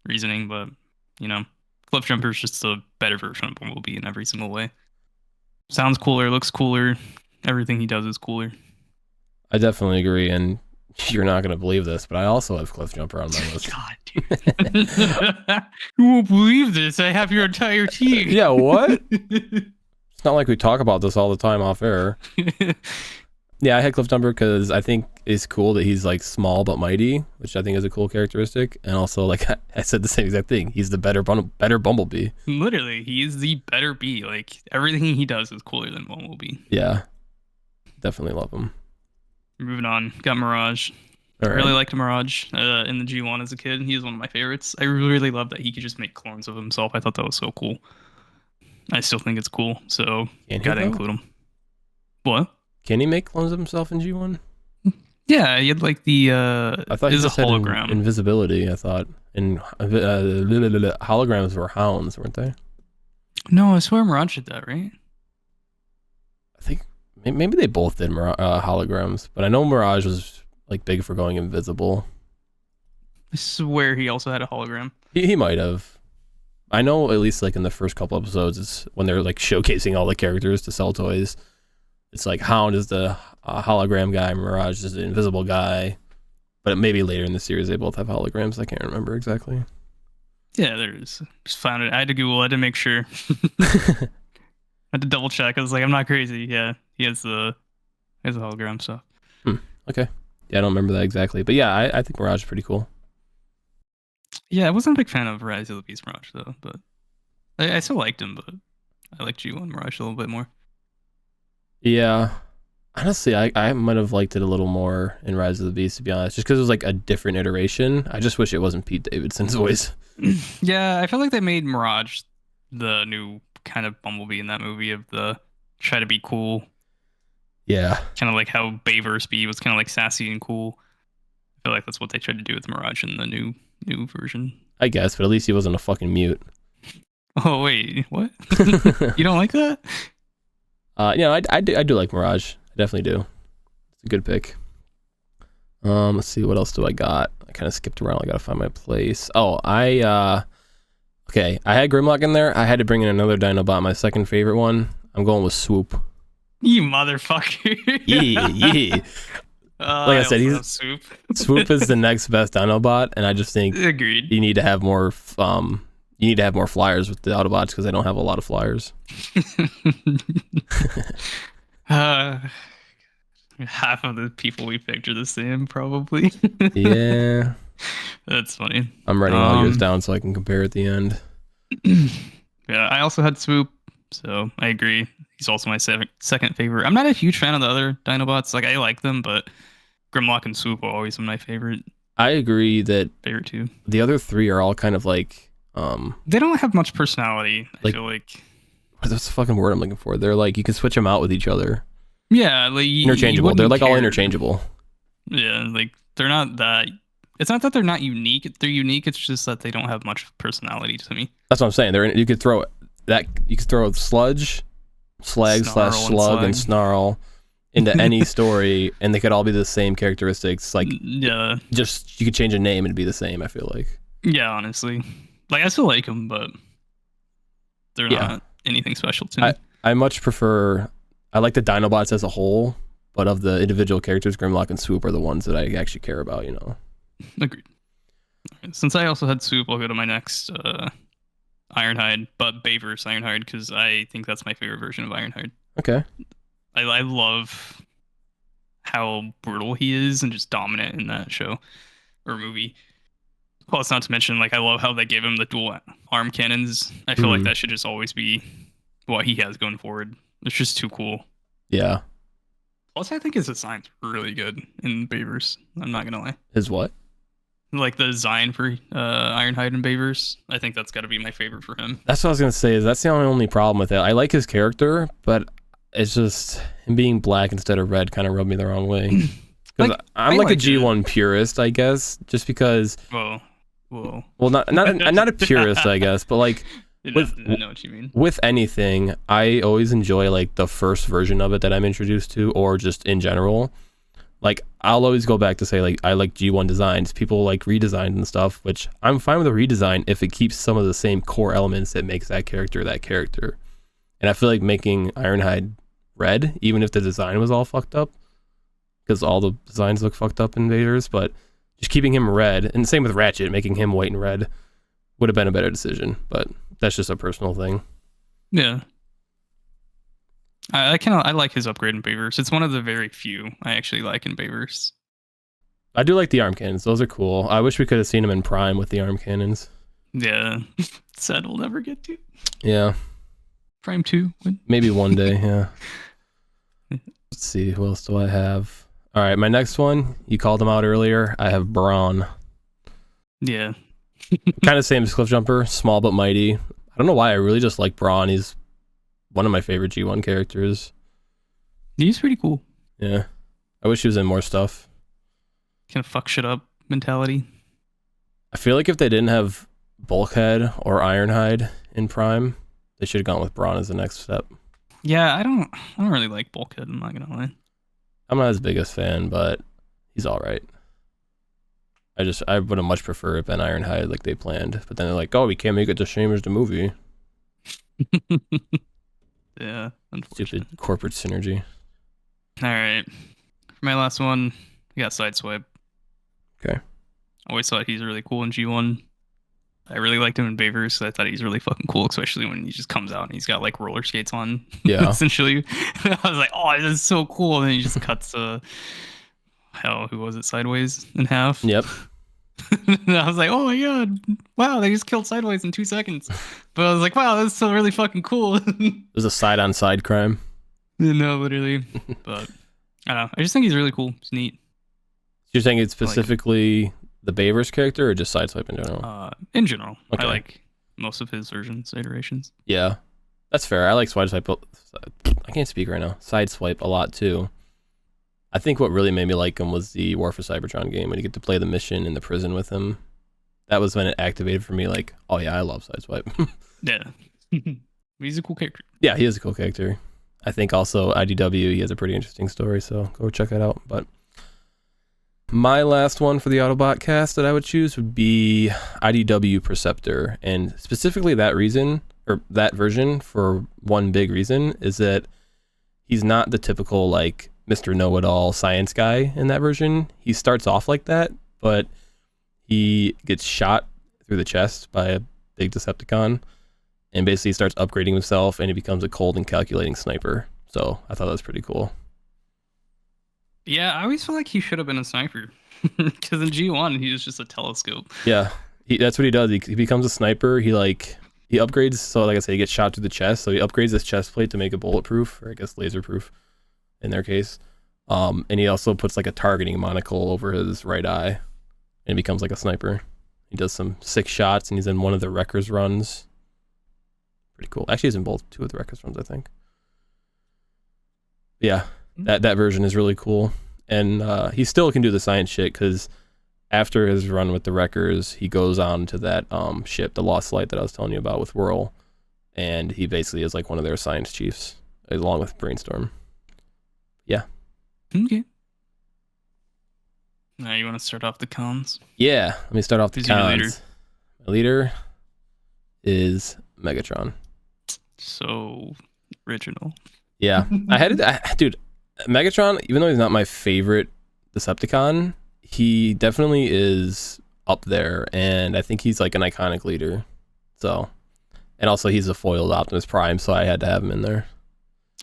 reasoning. But Cliff Jumper is just a better version of Bumblebee in every single way. Sounds cooler, looks cooler. Everything he does is cooler. I definitely agree, and you're not going to believe this, but I also have Cliff Jumper on my list. God, dude. You won't believe this. I have your entire team. Yeah, what? It's not like we talk about this all the time off air. Yeah, I had Cliff Jumper because I think it's cool that he's like small but mighty, which I think is a cool characteristic. And also, like I said the same exact thing. He's the better Bumblebee. Literally, he is the better bee. Like everything he does is cooler than Bumblebee. Yeah, definitely love him. Moving on, got Mirage. All I right. really liked Mirage in the G1 as a kid. He was one of my favorites. I really love that he could just make clones of himself. I thought that was so cool. I still think it's cool, so gotta include him. What? Can he make clones of himself in G1? Yeah, he had like the I thought he just had hologram. Invisibility, I thought. And holograms were hounds, weren't they? No, I swear Mirage did that, right? I think maybe they both did holograms, but I know Mirage was like big for going invisible. I swear he also had a hologram. He might have. I know at least like in the first couple episodes, it's when they're like showcasing all the characters to sell toys. It's like Hound is the hologram guy, Mirage is the invisible guy, But maybe later in the series they both have holograms. I can't remember exactly. Yeah, there is. Just found it. I had to Google it to make sure. I had to double check. I was like, I'm not crazy. Yeah, he has the hologram stuff. Okay. Yeah, I don't remember that exactly. But yeah, I think Mirage is pretty cool. Yeah, I wasn't a big fan of Rise of the Beast Mirage though, but I still liked him, but I like G1 Mirage a little bit more. Yeah. Honestly, I might have liked it a little more in Rise of the Beast, to be honest, just because it was like a different iteration. I just wish it wasn't Pete Davidson's voice. Yeah, I feel like they made Mirage the new kind of Bumblebee in that movie of the try to be cool. Yeah. Kind of like how Bayverse B was kind of like sassy and cool. I feel like that's what they tried to do with Mirage in the new version. I guess, but at least he wasn't a fucking mute. Oh wait, what? You don't like that? I do like Mirage. I definitely do. It's a good pick. Let's see, what else do I got? I kind of skipped around. I gotta find my place. Oh, okay. I had Grimlock in there. I had to bring in another Dinobot. My second favorite one. I'm going with Swoop. You motherfucker. Yeah. Like I said, Swoop is the next best Dinobot, and I just think agreed. You need to have more. You need to have more flyers with the Autobots because they don't have a lot of flyers. Half of the people we picked are the same, probably. Yeah, that's funny. I'm writing all yours down so I can compare at the end. Yeah, I also had Swoop, so I agree. He's also my second favorite. I'm not a huge fan of the other Dinobots. Like, I like them, but Grimlock and Swoop are always my favorite. I agree that favorite too. The other three are all kind of like they don't have much personality. I feel like what's the fucking word I'm looking for? They're like you can switch them out with each other. Yeah, like interchangeable. They're like all interchangeable. Yeah, like they're not that. It's not that they're not unique. They're unique. It's just that they don't have much personality to me. That's what I'm saying. You could throw Sludge, Slag / Slug, and Snarl into any story, and they could all be the same characteristics. Like, yeah, just you could change a name and it'd be the same. I feel like. Yeah, honestly, like I still like them, but they're not anything special to me. I much prefer. I like the Dinobots as a whole, but of the individual characters, Grimlock and Swoop are the ones that I actually care about. You know. Agreed. Since I also had Swoop, I'll go to my next Ironhide, but Bayverse Ironhide, because I think that's my favorite version of Ironhide. Okay. I love how brutal he is and just dominant in that show or movie. Plus, not to mention, like, I love how they gave him the dual arm cannons. I feel like that should just always be what he has going forward. It's just too cool. Yeah. Plus, I think his design's really good in Bayverse. I'm not gonna lie. His what? Like the design for Ironhide and Bayverse. I think that's got to be my favorite for him. That's what I was gonna say. That's the only problem with it. I like his character, but it's just him being black instead of red kind of rubbed me the wrong way. Because I'm like a G1 purist, I guess, just because. Well, not a purist, I guess, but like. I know what you mean. With anything, I always enjoy like the first version of it that I'm introduced to, or just in general. Like I'll always go back to say like I like G1 designs. People like redesigns and stuff, which I'm fine with a redesign if it keeps some of the same core elements that makes that character that character. And I feel like making Ironhide red, even if the design was all fucked up, because all the designs look fucked up in Invaders, but just keeping him red, and same with Ratchet, making him white and red would have been a better decision. But that's just a personal thing. Yeah. I like his upgrade in Bayverse. It's one of the very few I actually like in Bayverse. I do like the arm cannons. Those are cool. I wish we could have seen him in Prime with the arm cannons. Yeah. Sad we'll never get to. Yeah. Prime 2. Maybe one day, yeah. Let's see, who else do I have? All right, my next one, you called him out earlier. I have Brawn. Yeah. Kind of same as Cliffjumper, small but mighty. I don't know why, I really just like Brawn. He's one of my favorite G1 characters. He's pretty cool. Yeah. I wish he was in more stuff. Kind of fuck shit up mentality. I feel like if they didn't have Bulkhead or Ironhide in Prime, they should have gone with Brawn as the next step. Yeah, I don't really like Bulkhead, I'm not gonna lie. I'm not his biggest fan, but he's all right. I would have much preferred it been Ironhide like they planned, but then they're like, oh, we can't make it the same as the movie. Yeah, stupid corporate synergy. All right, for my last one, we got Sideswipe. Okay. Always thought he's really cool in G1. I really liked him in Bavers, so I thought he's really fucking cool, especially when he just comes out and he's got like roller skates on. Yeah. Essentially, I was like, oh, this is so cool. And then he just cuts hell, who was it? Sideways in half. Yep. And I was like, oh my god, wow, they just killed Sideways in 2 seconds. But I was like, wow, that's still really fucking cool. There's a side-on-side crime. No, literally. But I don't know. I just think he's really cool. It's neat. You're saying it's specifically the Bavers character or just Sideswipe in general? In general. Okay. I like most of his iterations. Yeah, that's fair. I like Sideswipe. I can't speak right now. Sideswipe a lot too. I think what really made me like him was the War for Cybertron game when you get to play the mission in the prison with him. That was when it activated for me. Like, oh yeah, I love Sideswipe. Yeah, he's a cool character. Yeah, he is a cool character. I think also IDW, he has a pretty interesting story, so go check it out. But my last one for the Autobot cast that I would choose would be IDW Perceptor, and specifically that reason, or that version, for one big reason, is that he's not the typical like Mr. Know-It-All science guy in that version. He starts off like that, but he gets shot through the chest by a big Decepticon, and basically starts upgrading himself, and he becomes a cold and calculating sniper. So I thought that was pretty cool. Yeah, I always feel like he should have been a sniper. Because in G1, he was just a telescope. Yeah, that's what he does. He becomes a sniper. He upgrades. So like I said, he gets shot through the chest. So he upgrades his chest plate to make it bulletproof, or I guess laser proof in their case. And he also puts like a targeting monocle over his right eye, and becomes like a sniper. He does some 6 shots, and he's in one of the Wreckers runs. Pretty cool. Actually, he's in two of the Wreckers runs, I think. Yeah, that version is really cool. And he still can do the science shit, because after his run with the Wreckers, he goes on to that ship, the Lost Light that I was telling you about with Whirl, and he basically is like one of their science chiefs, along with Brainstorm. Yeah. Okay. Now you want to start off the cons? Yeah, let me start off the Who's your leader? cons. My leader is Megatron. So original. Yeah, dude, Megatron, even though he's not my favorite Decepticon, he definitely is up there, and I think he's like an iconic leader. So, and also he's a foiled Optimus Prime, so I had to have him in there.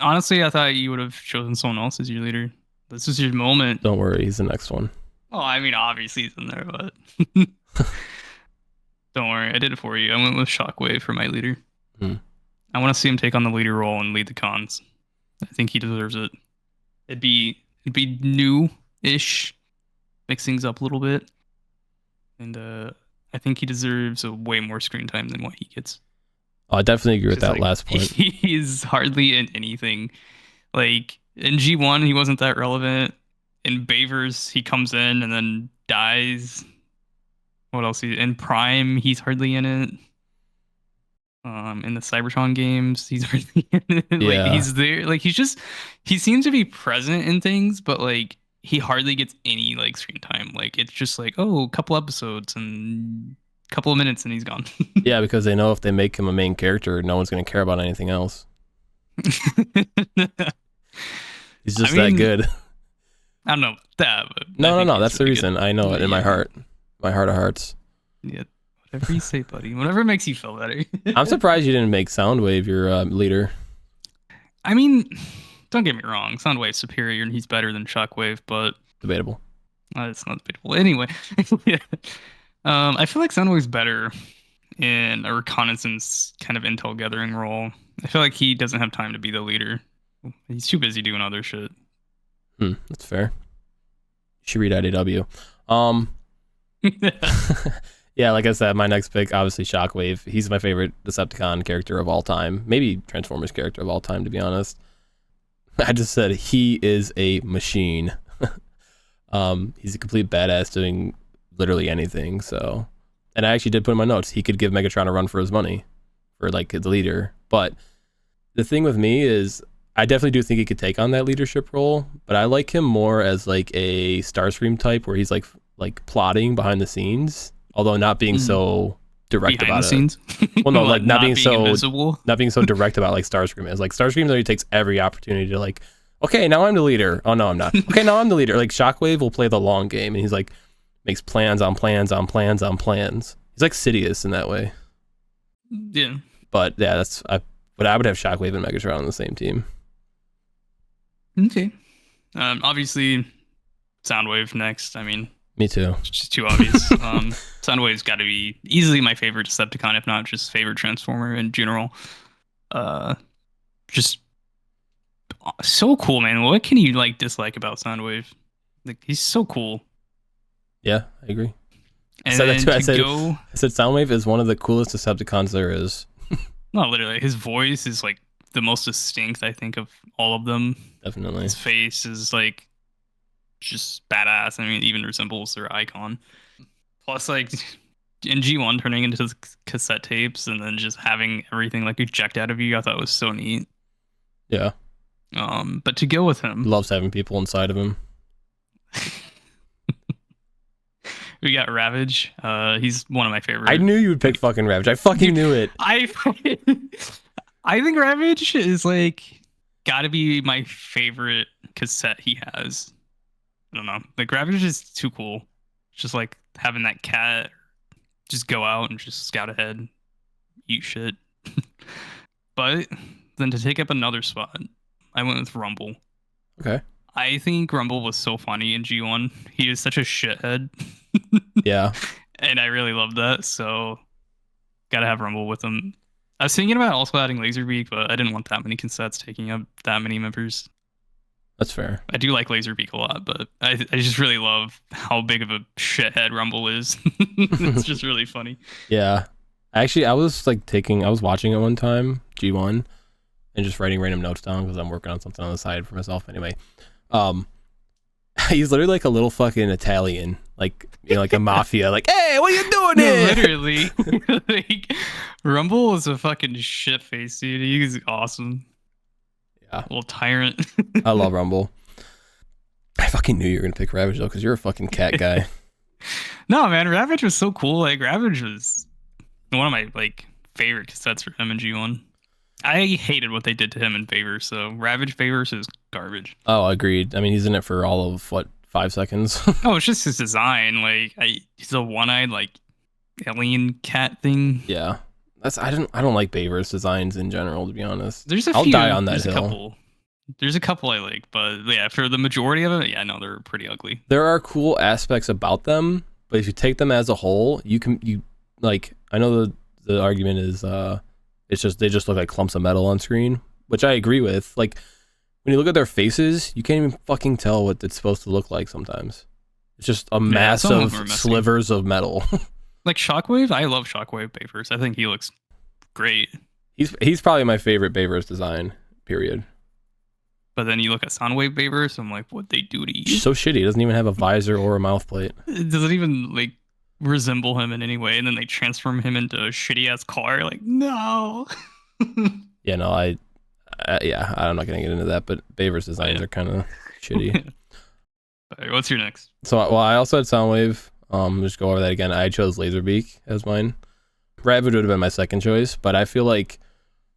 Honestly, I thought you would have chosen someone else as your leader. This is your moment. Don't worry, he's the next one. Oh, I mean, obviously he's in there, but don't worry, I did it for you. I went with Shockwave for my leader. I want to see him take on the leader role and lead the cons. I think he deserves it. It'd be new-ish, mix things up a little bit, and I think he deserves a way more screen time than what he gets. Oh, I definitely agree with that last point. He's hardly in anything. Like in G1, he wasn't that relevant. In Bavers, he comes in and then dies. What else? In Prime, he's hardly in it. In the Cybertron games, he's hardly in it. Yeah. Like he's there. Like he seems to be present in things, but like he hardly gets any like screen time. Like it's just like, oh, a couple episodes and a couple of minutes and he's gone. Yeah, because they know if they make him a main character, no one's going to care about anything else. He's just that good. I don't know that, but no. That's the reason. I know it in my heart of hearts. Yeah, whatever you say, buddy. Whatever makes you feel better. I'm surprised you didn't make Soundwave your leader. I mean, don't get me wrong. Soundwave's superior and he's better than Shockwave, but Debatable. It's not debatable. Anyway, yeah. I feel like Soundwave's better in a reconnaissance kind of intel gathering role. I feel like he doesn't have time to be the leader. He's too busy doing other shit. That's fair. You should read IDW. Yeah, like I said, my next pick, obviously Shockwave. He's my favorite Decepticon character of all time. Maybe Transformers character of all time, to be honest. I just said he is a machine. He's a complete badass doing literally anything. So, and I actually did put in my notes, he could give Megatron a run for his money for like the leader. But the thing with me is, I definitely do think he could take on that leadership role, but I like him more as like a Starscream type, where he's like plotting behind the scenes, although not being so direct behind about the scenes? it. Well, no, like not being so invisible. Not being so direct about like Starscream is. Like Starscream literally takes every opportunity to like, okay, now I'm the leader. Oh no, I'm not. Okay, now I'm the leader. Like Shockwave will play the long game, and he's like makes plans on plans on plans on plans. He's like Sidious in that way. Yeah. But yeah, but I would have Shockwave and Megatron on the same team. Okay. Obviously, Soundwave next. I mean, Me too. it's just too obvious. Soundwave's got to be easily my favorite Decepticon, if not just favorite Transformer in general. Just so cool, man. What can you like dislike about Soundwave? Like he's so cool. Yeah, I agree. And said that then too. I said Soundwave is one of the coolest Decepticons there is. No, literally, his voice is like the most distinct, I think, of all of them. Definitely. His face is like just badass. I mean, it even resembles their icon. Plus, like in G1 turning into cassette tapes and then just having everything like eject out of you, I thought was so neat. Yeah. But to go with him, Loves having people inside of him. we got Ravage. He's one of my favorites. I knew you would pick fucking Ravage. I fucking knew it. I think Ravage is like gotta be my favorite cassette he has. I don't know. Like Ravage is too cool. Just like having that cat just go out and just scout ahead, eat shit. But then to take up another spot, I went with Rumble. Okay. I think Rumble was so funny in G1. He is such a shithead. Yeah. And I really love that. So gotta have Rumble with him. I was thinking about also adding Laserbeak, but I didn't want that many cassettes taking up that many members. That's fair. I do like Laserbeak a lot, but I just really love how big of a shithead Rumble is. It's just really funny. Yeah. Actually, I was watching it one time, G1, and just writing random notes down because I'm working on something on the side for myself anyway. He's literally like a little fucking Italian, like, you know, like a mafia, like, hey, what are you doing here? Literally. Like, Rumble is a fucking shit face, dude. He's awesome. Yeah. Little tyrant. I love Rumble. I fucking knew you were gonna pick Ravage though, because you're a fucking cat guy. No, man, Ravage was so cool. Like, Ravage was one of my like favorite cassettes for him in G1. I hated what they did to him in Favor, so Ravage Favors is garbage. Oh, agreed. I mean, he's in it for all of what, 5 seconds? Oh, it's just his design. Like, he's a one-eyed like alien cat thing. Yeah, I don't like Baver's designs in general, to be honest. I'll die on that there's hill. A couple. There's a couple I like, but yeah, for the majority of it, yeah, no, they're pretty ugly. There are cool aspects about them, but if you take them as a whole, you like, I know the argument is they just look like clumps of metal on screen, which I agree with. Like, when you look at their faces, you can't even fucking tell what it's supposed to look like sometimes. It's just a mass of slivers of metal. Like Shockwave, I love Shockwave Bayverse. I think he looks great. He's probably my favorite Bayverse design, period. But then you look at Soundwave Bayverse, I'm like, what'd they do to you? So shitty. It doesn't even have a visor or a mouth plate. It doesn't even like resemble him in any way, and then they transform him into a shitty ass car. Like, no. Yeah, no, I'm not gonna get into that, but Bayverse designs are kind of shitty. Right, what's your next? So, well, I also had Soundwave. Just go over that again. I chose Laserbeak as mine. Ravage would have been my second choice, but I feel like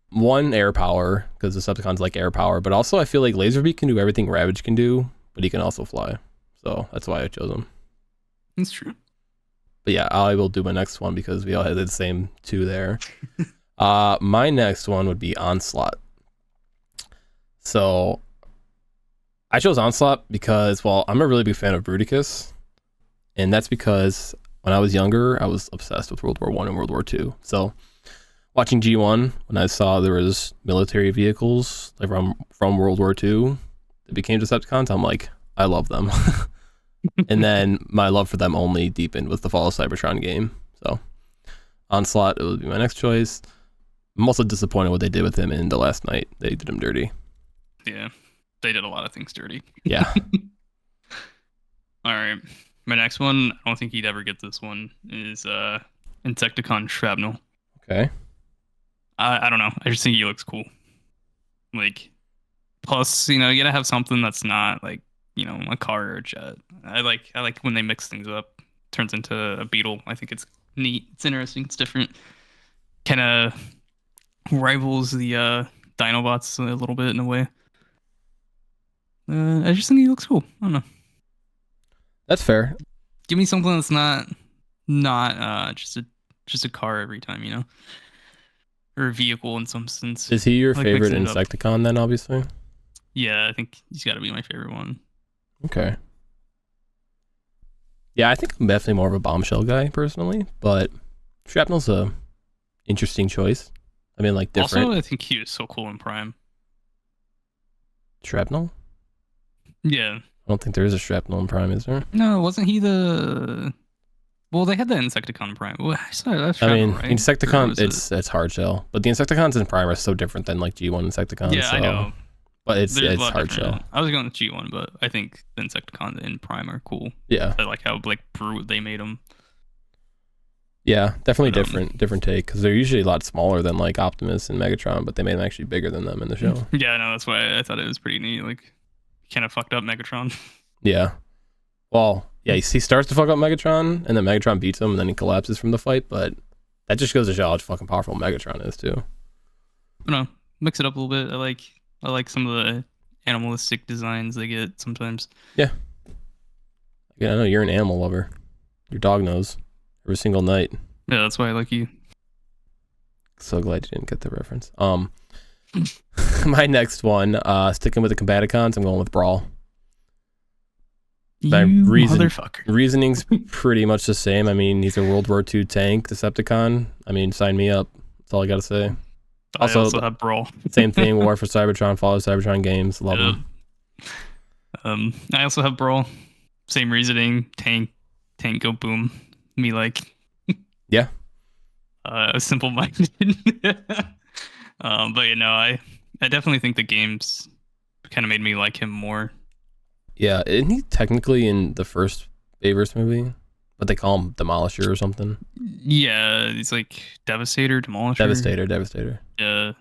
one, air power, because Decepticons like air power, but also I feel like Laserbeak can do everything Ravage can do, but he can also fly. So that's why I chose him. That's true. But yeah, I will do my next one because we all had the same two there. My next one would be Onslaught. So I chose Onslaught because, well, I'm a really big fan of Bruticus. And that's because when I was younger, I was obsessed with World War I and World War II. So watching G1, when I saw there was military vehicles like from World War II that became Decepticons, I'm like, I love them. And then my love for them only deepened with the Fall of Cybertron game. So Onslaught, it would be my next choice. I'm also disappointed what they did with him in The Last Night. They did him dirty. Yeah, they did a lot of things dirty. Yeah. All right. My next one, I don't think he'd ever get this one, is Insecticon Shrapnel. Okay. I don't know. I just think he looks cool. Like, plus, you gotta have something that's not like, a car or a jet. I like when they mix things up. Turns into a beetle. I think it's neat. It's interesting. It's different. Kind of rivals the Dinobots a little bit in a way. I just think he looks cool. I don't know. That's fair. Give me something that's not just a car every time, or a vehicle in some sense. Is he your I like favorite mixing it up. Insecticon then, obviously? Yeah, I think he's got to be my favorite one. Okay. Yeah, I think I'm definitely more of a Bombshell guy, personally, but Shrapnel's a interesting choice. I mean, like, different. Also, I think he was so cool in Prime. Shrapnel? Yeah. I don't think there is a Shrapnel in Prime, is there? No, wasn't he the? Well, they had the Insecticon in Prime. Well, that's I Shrapnel, mean, right? Or Insecticon, was it- it's hard shell, but the Insecticons in Prime are so different than like G1 Insecticons. Yeah, so, I know. but it's There's a lot hard different. shell. I was going with G1, but I think the Insecticons in Prime are cool. Yeah, I like how like brute they made them. yeah, definitely But, different take because they're usually a lot smaller than like Optimus and Megatron, but they made them actually bigger than them in the show. Yeah, I know. That's why I thought it was pretty neat. Like, kind of fucked up Megatron. Yeah, well, yeah, he starts to fuck up Megatron, and then Megatron beats him, and then he collapses from the fight. But that just goes to show how fucking powerful Megatron is too. I don't know. Mix it up a little bit. I like some of the animalistic designs they get sometimes. Yeah, I know you're an animal lover. Your dog knows every single night. Yeah, that's why I like you. So glad you didn't get the reference. My next one, sticking with the Combaticons, I'm going with Brawl. You motherfucker. motherfucker. Reasoning's pretty much the same. I mean, he's a World War II tank Decepticon. I mean, sign me up. That's all I gotta say. I also have Brawl. Same thing. War for Cybertron. Follow Cybertron games. Love them. I also have Brawl. Same reasoning. Tank, go boom. Me like. Yeah. Simple-minded. But I definitely think the games kind of made me like him more. Yeah, isn't he technically in the first Bayverse movie? But they call him Demolisher or something. Yeah, he's like Devastator, Demolisher. Devastator. Yeah.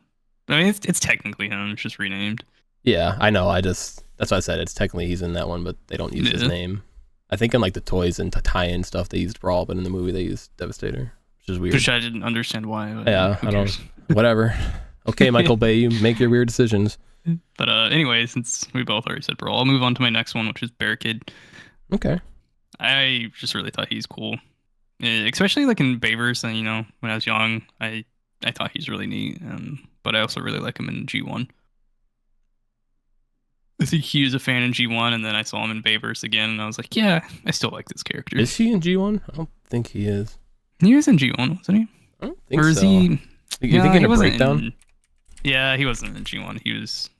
I mean, it's technically him. It's just renamed. Yeah, I know. That's why I said it's technically he's in that one, but they don't use his name. I think in like the toys and tie-in stuff they used Brawl, but in the movie they used Devastator, which is weird. Which I didn't understand why. Yeah, I don't. Whatever. Okay, Michael Bay, you make your weird decisions. But anyway, since we both already said Brawl, I'll move on to my next one, which is Barricade. Okay. I just really thought he's cool, especially like in Bayverse. And when I was young, I thought he's really neat. But I also really like him in G1. I think he was a fan in G1, and then I saw him in Bayverse again, and I was like, yeah, I still like this character. Is he in G1? I don't think he is. He was in G1, wasn't he? I don't think or is so. he? You thinking of Breakdown? Yeah, he wasn't in G1. He was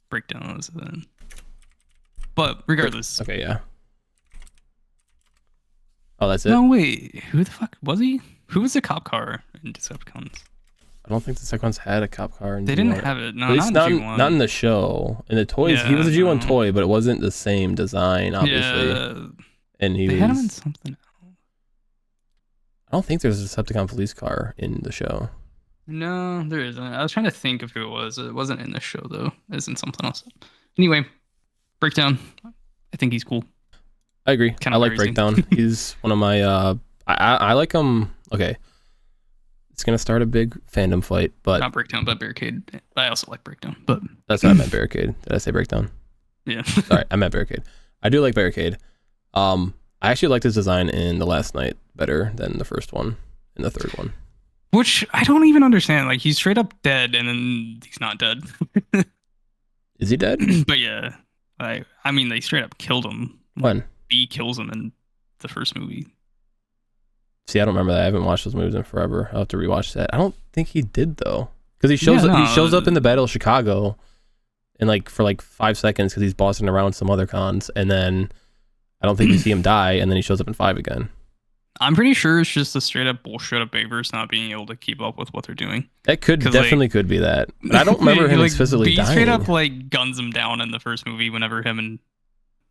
Breakdown. But regardless. Okay, yeah. Oh, that's it? No, wait. Who the fuck was he? Who was the cop car in Decepticons? I don't think the Decepticons had a cop car in They G1. didn't have it. No, At least not in G1. not in the show. In the toys, he was a G1 toy, but it wasn't the same design, obviously. Yeah. And they had him in something else. I don't think there's a Decepticon police car in the show. No, there isn't. I was trying to think of who it was. It wasn't in the show, though. It was in something else. Anyway, Breakdown. I think he's cool. I agree. I like crazy. Breakdown. He's one of my I like him. Okay, it's gonna start a big fandom fight, but not Breakdown, but Barricade. I also like Breakdown, but that's what I meant. Barricade. Did I say Breakdown? Yeah. Sorry, I meant Barricade. I do like Barricade. I actually liked his design in The Last Night better than the first one and the third one. Which I don't even understand. Like, he's straight up dead, and then he's not dead. Is he dead? But yeah, I mean, they straight up killed him. When? B kills him in the first movie. See, I don't remember that. I haven't watched those movies in forever. I'll have to rewatch that. I don't think he did though, because he shows up in the Battle of Chicago, and for 5 seconds because he's bossing around some other cons, and then I don't think we see him die, and then he shows up in 5 again. I'm pretty sure it's just a straight up bullshit of Bayverse not being able to keep up with what they're doing. That definitely could be that. But I don't remember him explicitly dying. He straight up guns him down in the first movie whenever him and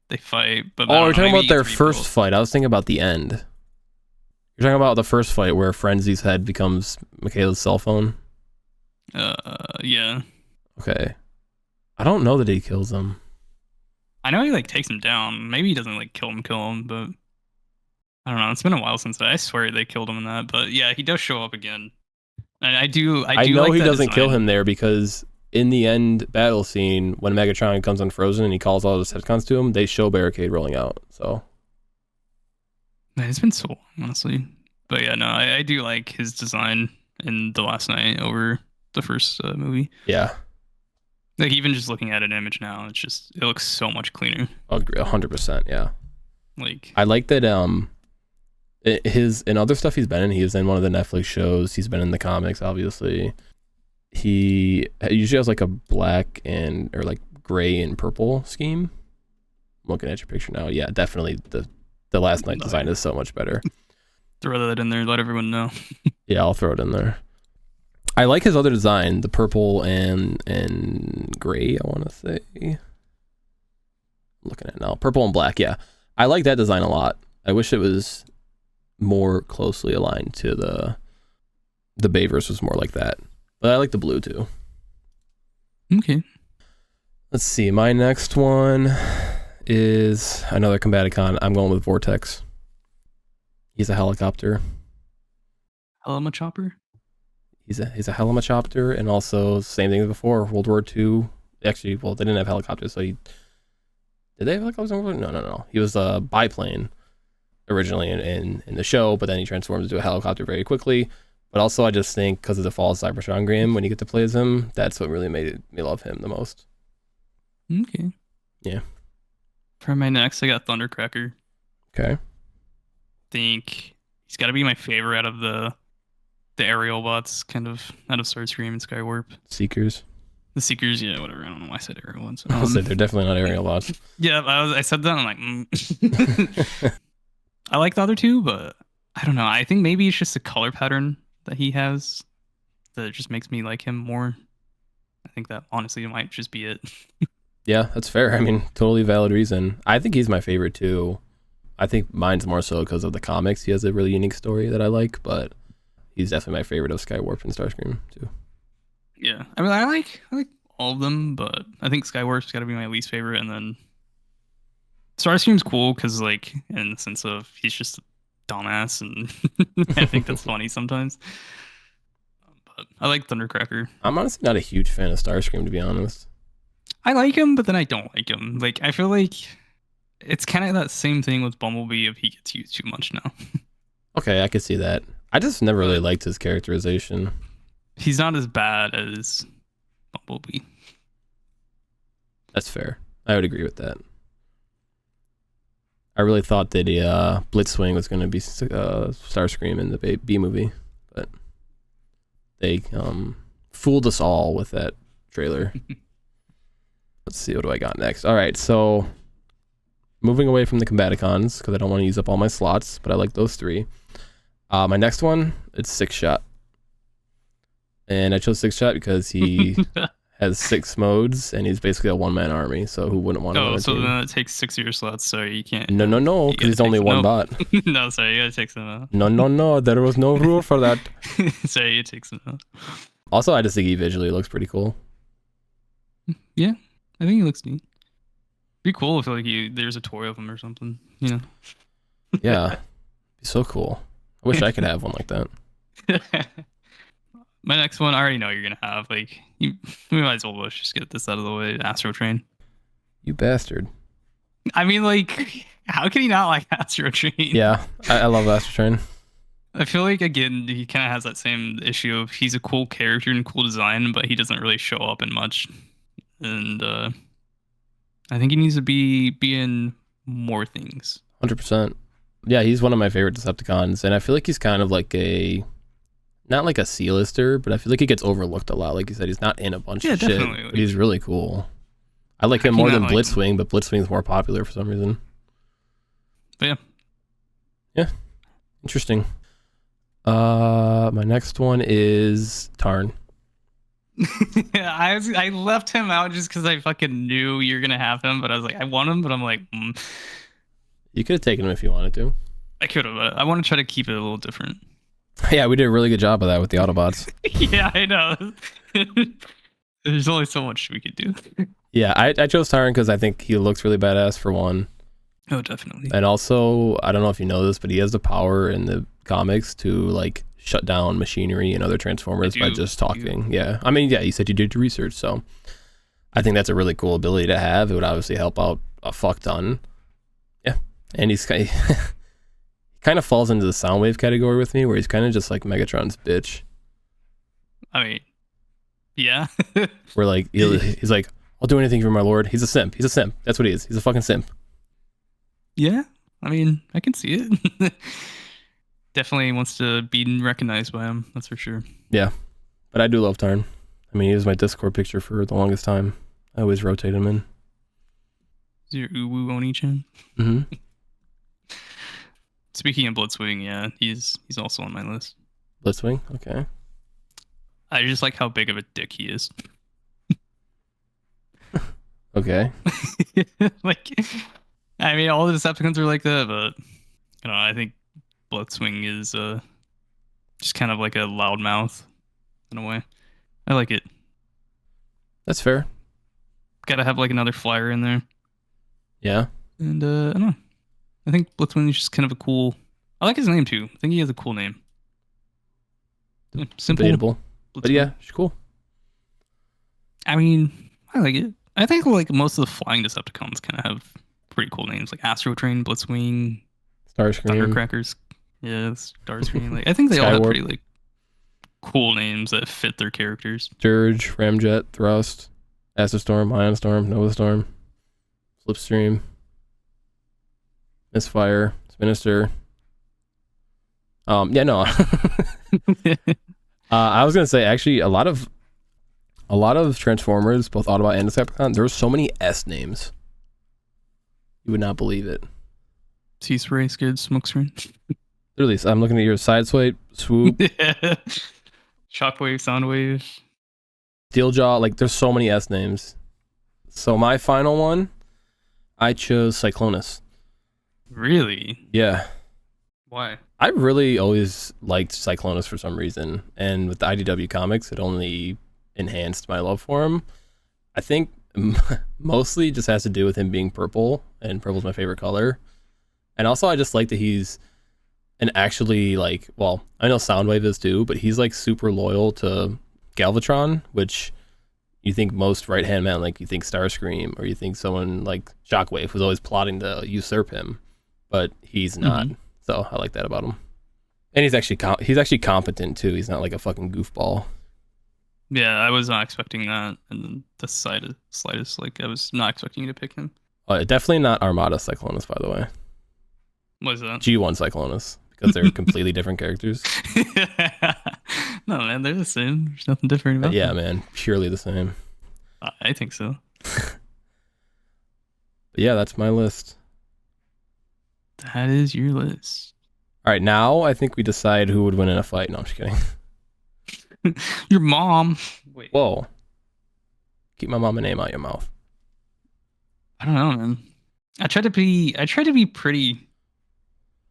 they fight. But we're talking about their first fight. I was thinking about the end. You're talking about the first fight where Frenzy's head becomes Michaela's cell phone? Yeah. Okay. I don't know that he kills him. I know he takes him down. Maybe he doesn't kill him, but I don't know. It's been a while since I swear they killed him in that. But yeah, he does show up again. And I know he doesn't kill him there because in the end battle scene, when Megatron comes unfrozen and he calls all the Decepticons to him, they show Barricade rolling out. So Man, it's been so long, honestly. But yeah, no, I do like his design in The Last Night over the first movie. Yeah, Like even just looking at an image now, it looks so much cleaner. I agree 100%. Yeah, Like I like that. His in other stuff he's been in, he was in one of the Netflix shows. He's been in the comics, obviously. He usually has like a black and or like gray and purple scheme. I'm looking at your picture now. Yeah, definitely the Last Night design is so much better. throw that in there, let everyone know. Yeah, I'll throw it in there. I like his other design, the purple and gray, I want to say. I'm looking at it now. Purple and black, yeah. I like that design a lot. I wish it was more closely aligned to the Bayverse was more like that. But I like the blue too. Okay. Let's see. My next one is another Combaticon. I'm going with Vortex. He's a helicopter. Helma Chopper? He's a helicopter, and also same thing as before. World War II. Actually, well, they didn't have helicopters, so did they have helicopters in World War II? No. He was a biplane originally in the show, but then he transforms into a helicopter very quickly. But also, I just think because of the Fall of Cybertron game, when you get to play as him, that's what really made me love him the most. Okay. Yeah. For my next, I got Thundercracker. Okay. Think he's got to be my favorite out of the aerial bots, kind of out of Starscream and Skywarp. Seekers. The Seekers, yeah, whatever. I don't know why I said aerial ones. I'll say they're definitely not aerial bots. Yeah, I said that. I'm like, I like the other two, but I don't know. I think maybe it's just a color pattern that he has that just makes me like him more. I think that honestly might just be it. Yeah, that's fair. I mean, totally valid reason. I think he's my favorite too. I think mine's more so because of the comics. He has a really unique story that I like, but he's definitely my favorite of Skywarp and Starscream too. Yeah, I mean, I like all of them, but I think Skywarp's got to be my least favorite, and then Starscream's cool because, like, in the sense of he's just a dumbass, and I think that's funny sometimes. But I like Thundercracker. I'm honestly not a huge fan of Starscream, to be honest. I like him, but then I don't like him. Like, I feel like it's kind of that same thing with Bumblebee if he gets used too much now. Okay, I could see that. I just never really liked his characterization. He's not as bad as Bumblebee. That's fair. I would agree with that. I really thought that Blitzwing was going to be Starscream in the B movie, but they fooled us all with that trailer. Let's see, what do I got next? All right, so moving away from the Combaticons, because I don't want to use up all my slots, but I like those three. My next one, it's Six Shot. And I chose Six Shot because he has 6 modes, and he's basically a one-man army, so who wouldn't want to Oh, so then it takes 6 of your slots, so you can't... No, because he's only one bot. No, sorry, you gotta take some out. No, there was no rule for that. Sorry, you take some out. Also, I just think he visually looks pretty cool. Yeah, I think he looks neat. Be cool if like there's a toy of him or something, you know? Yeah, be so cool. I wish I could have one like that. My next one, I already know you're gonna have. Like, we might as well just get this out of the way. Astro Train. You bastard. I mean, like, how can he not like Astro Train? Yeah, I love Astro Train. I feel like, again, he kind of has that same issue of he's a cool character and cool design, but he doesn't really show up in much. And I think he needs to be in more things. 100%. Yeah, he's one of my favorite Decepticons, and I feel like he's kind of like not like a C-lister, but I feel like he gets overlooked a lot. Like you said, he's not in a bunch of shit, but he's really cool. I like him more than Blitzwing, but Blitzwing's more popular for some reason. But yeah, interesting. My next one is Tarn. I left him out just because I fucking knew you're gonna have him, but I was like, I want him, but I'm like, You could have taken him if you wanted to. I could have, but I want to try to keep it a little different. Yeah, we did a really good job of that with the Autobots. Yeah, I know. There's only so much we could do. Yeah, I chose Tarn because I think he looks really badass for one. Oh, definitely. And also, I don't know if you know this, but he has the power in the comics to like shut down machinery and other Transformers by just talking. Yeah, I mean, yeah, you said you did your research, so I think that's a really cool ability to have. It would obviously help out a fuck ton. Yeah, and he's kind kind of falls into the Soundwave category with me, where he's kind of just like Megatron's bitch. I mean, yeah. Where like he's like, I'll do anything for my lord. He's a simp. He's a simp. That's what he is. He's a fucking simp. Yeah, I mean, I can see it. Definitely wants to be recognized by him. That's for sure. Yeah, but I do love Tarn. I mean, he was my Discord picture for the longest time. I always rotate him in. Is your Uwu Oni-chan? Mm-hmm. Speaking of Blitzwing, yeah, he's also on my list. Blitzwing, okay. I just like how big of a dick he is. Okay. Like, I mean, all the Decepticons are like that, but you know, I think Blitzwing is just kind of like a loudmouth in a way. I like it. That's fair. Gotta have like another flyer in there. Yeah. And I don't know. I think Blitzwing is just kind of a cool. I like his name too. I think he has a cool name. Yeah, simple. Debatable. But yeah, she's cool. I mean, I like it. I think like most of the flying Decepticons kind of have pretty cool names, like Astro Train, Blitzwing, Starscream. Thundercrackers. Yeah, Starscream. Like, I think they all have pretty like cool names that fit their characters. Dirge, Ramjet, Thrust, Acid Storm, Ion Storm, Nova Storm, Slipstream, Misfire, Spinister. Yeah, no. I was gonna say actually a lot of Transformers, both Autobot and Decepticon, there were so many S names. You would not believe it. Sea Spray, Scared, Smokescreen. Literally, I'm looking at your side swipe, swoop, Shockwave, Soundwave, Steeljaw. Like, there's so many S names. So my final one, I chose Cyclonus. Really? Yeah. Why? I really always liked Cyclonus for some reason, and with the IDW comics, it only enhanced my love for him. I think mostly just has to do with him being purple, and purple's my favorite color. And also, I just like that he's an actually, like, well, I know Soundwave is too, but he's like super loyal to Galvatron, which you think most right-hand man, like you think Starscream, or you think someone like Shockwave was always plotting to usurp him, but he's not. Mm-hmm. So I like that about him. And he's actually competent too. He's not like a fucking goofball. Yeah, I was not expecting that, and the slightest, like, I was not expecting you to pick him. Definitely not Armada Cyclonus, by the way. What is that? G1 Cyclonus, because they're completely different characters. No, man, they're the same. There's nothing different about them. Yeah, man, purely the same. I think so. But yeah, that's my list. That is your list. All right, now I think we decide who would win in a fight. No, I'm just kidding. Your mom. Wait. Whoa. Keep my mama name out your mouth. I don't know, man. I try to be pretty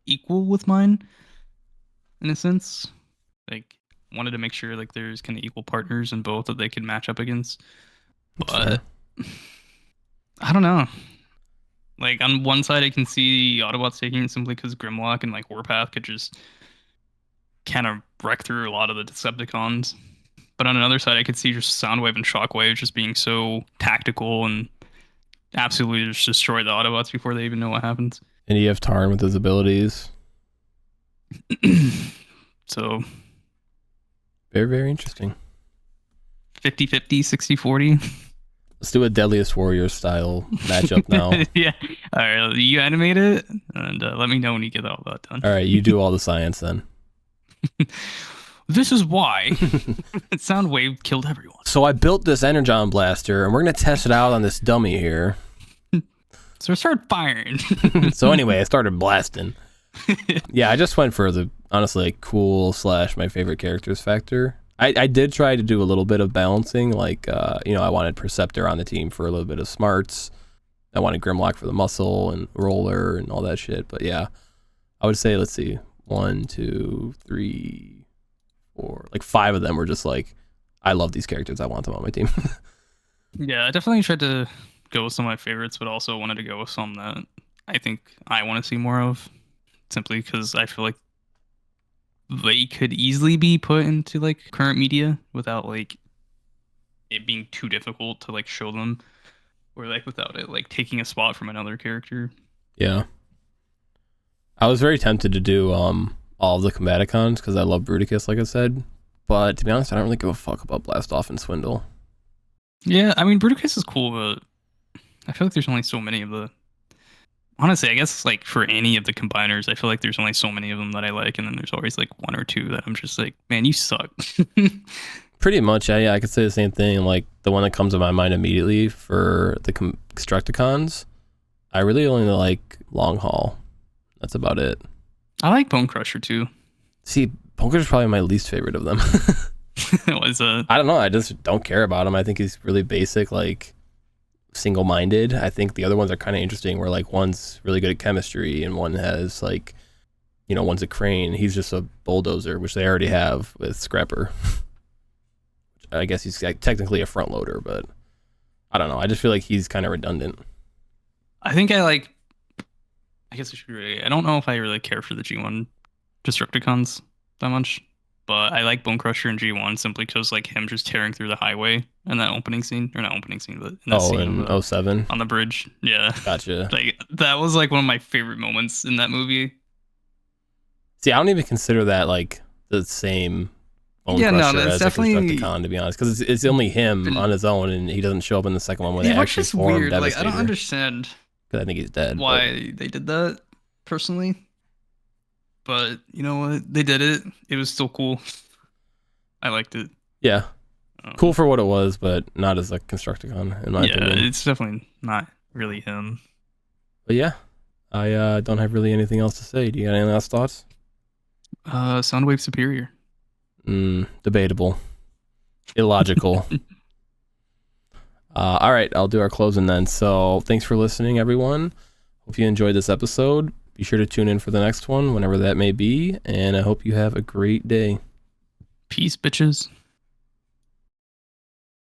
equal with mine, in a sense. Like, wanted to make sure like there's kind of equal partners in both that they could match up against. But I don't know. Like, on one side, I can see Autobots taking it simply because Grimlock and like Warpath could just kind of wreck through a lot of the Decepticons. But on another side, I could see just Soundwave and Shockwave just being so tactical and absolutely just destroy the Autobots before they even know what happens. And you have Tarn with his abilities. So very, very interesting. 50-50, 60-40. Let's do a Deadliest Warrior style matchup now. Yeah. All right. You animate it, and let me know when you get all that done. All right. You do all the science then. This is why Soundwave killed everyone. So I built this Energon blaster, and we're going to test it out on this dummy here. So I started firing. So anyway, I started blasting. Yeah, I just went for the, honestly, like, cool / my favorite characters factor. I did try to do a little bit of balancing, like, I wanted Perceptor on the team for a little bit of smarts. I wanted Grimlock for the muscle and roller and all that shit. But yeah, I would say, let's see, 1, 2, 3, 4, like 5 of them were just like, I love these characters. I want them on my team. Yeah, I definitely tried to go with some of my favorites, but also wanted to go with some that I think I want to see more of, simply because I feel like they could easily be put into like current media without like it being too difficult to like show them, or like without it like taking a spot from another character. Yeah. I was very tempted to do all of the Combaticons because I love Bruticus, like I said. But to be honest, I don't really give a fuck about Blastoff and Swindle. Yeah, I mean, Bruticus is cool, but I feel like there's only so many of the. Honestly, I guess like for any of the combiners, I feel like there's only so many of them that I like, and then there's always like one or two that I'm just like, man, you suck. Pretty much, yeah, I could say the same thing. Like the one that comes to my mind immediately for the Constructicons, I really only like Long Haul. That's about it. I like Bone Crusher too. See, Bone Crusher's probably my least favorite of them. Was I don't know. I just don't care about him. I think he's really basic, like single-minded. I think the other ones are kind of interesting where like one's really good at chemistry and one has like, one's a crane. He's just a bulldozer, which they already have with Scrapper. I guess he's like technically a front loader, but I don't know. I just feel like he's kind of redundant. I think I guess I should really. I don't know if I really care for the G1 Destructicons that much, but I like Bone Crusher in G1 simply because like him just tearing through the highway in that opening scene, or not opening scene, but in that scene in 07? On the bridge. Yeah. Gotcha. Like that was like one of my favorite moments in that movie. See, I don't even consider that like the same Bone Crusher as definitely a Constructicon, to be honest, because it's only him on his own, and he doesn't show up in the second one when they actually form weird. Devastator. Like I don't understand because I think he's dead. Why they did that personally, but you know what? They did it. It was still cool. I liked it. Yeah, cool for what it was, but not as a Constructicon in my opinion. Yeah, it's definitely not really him. But yeah, I don't have really anything else to say. Do you got any last thoughts? Soundwave Superior. Debatable. Illogical. All right, I'll do our closing then. So thanks for listening, everyone. Hope you enjoyed this episode. Be sure to tune in for the next one, whenever that may be. And I hope you have a great day. Peace, bitches.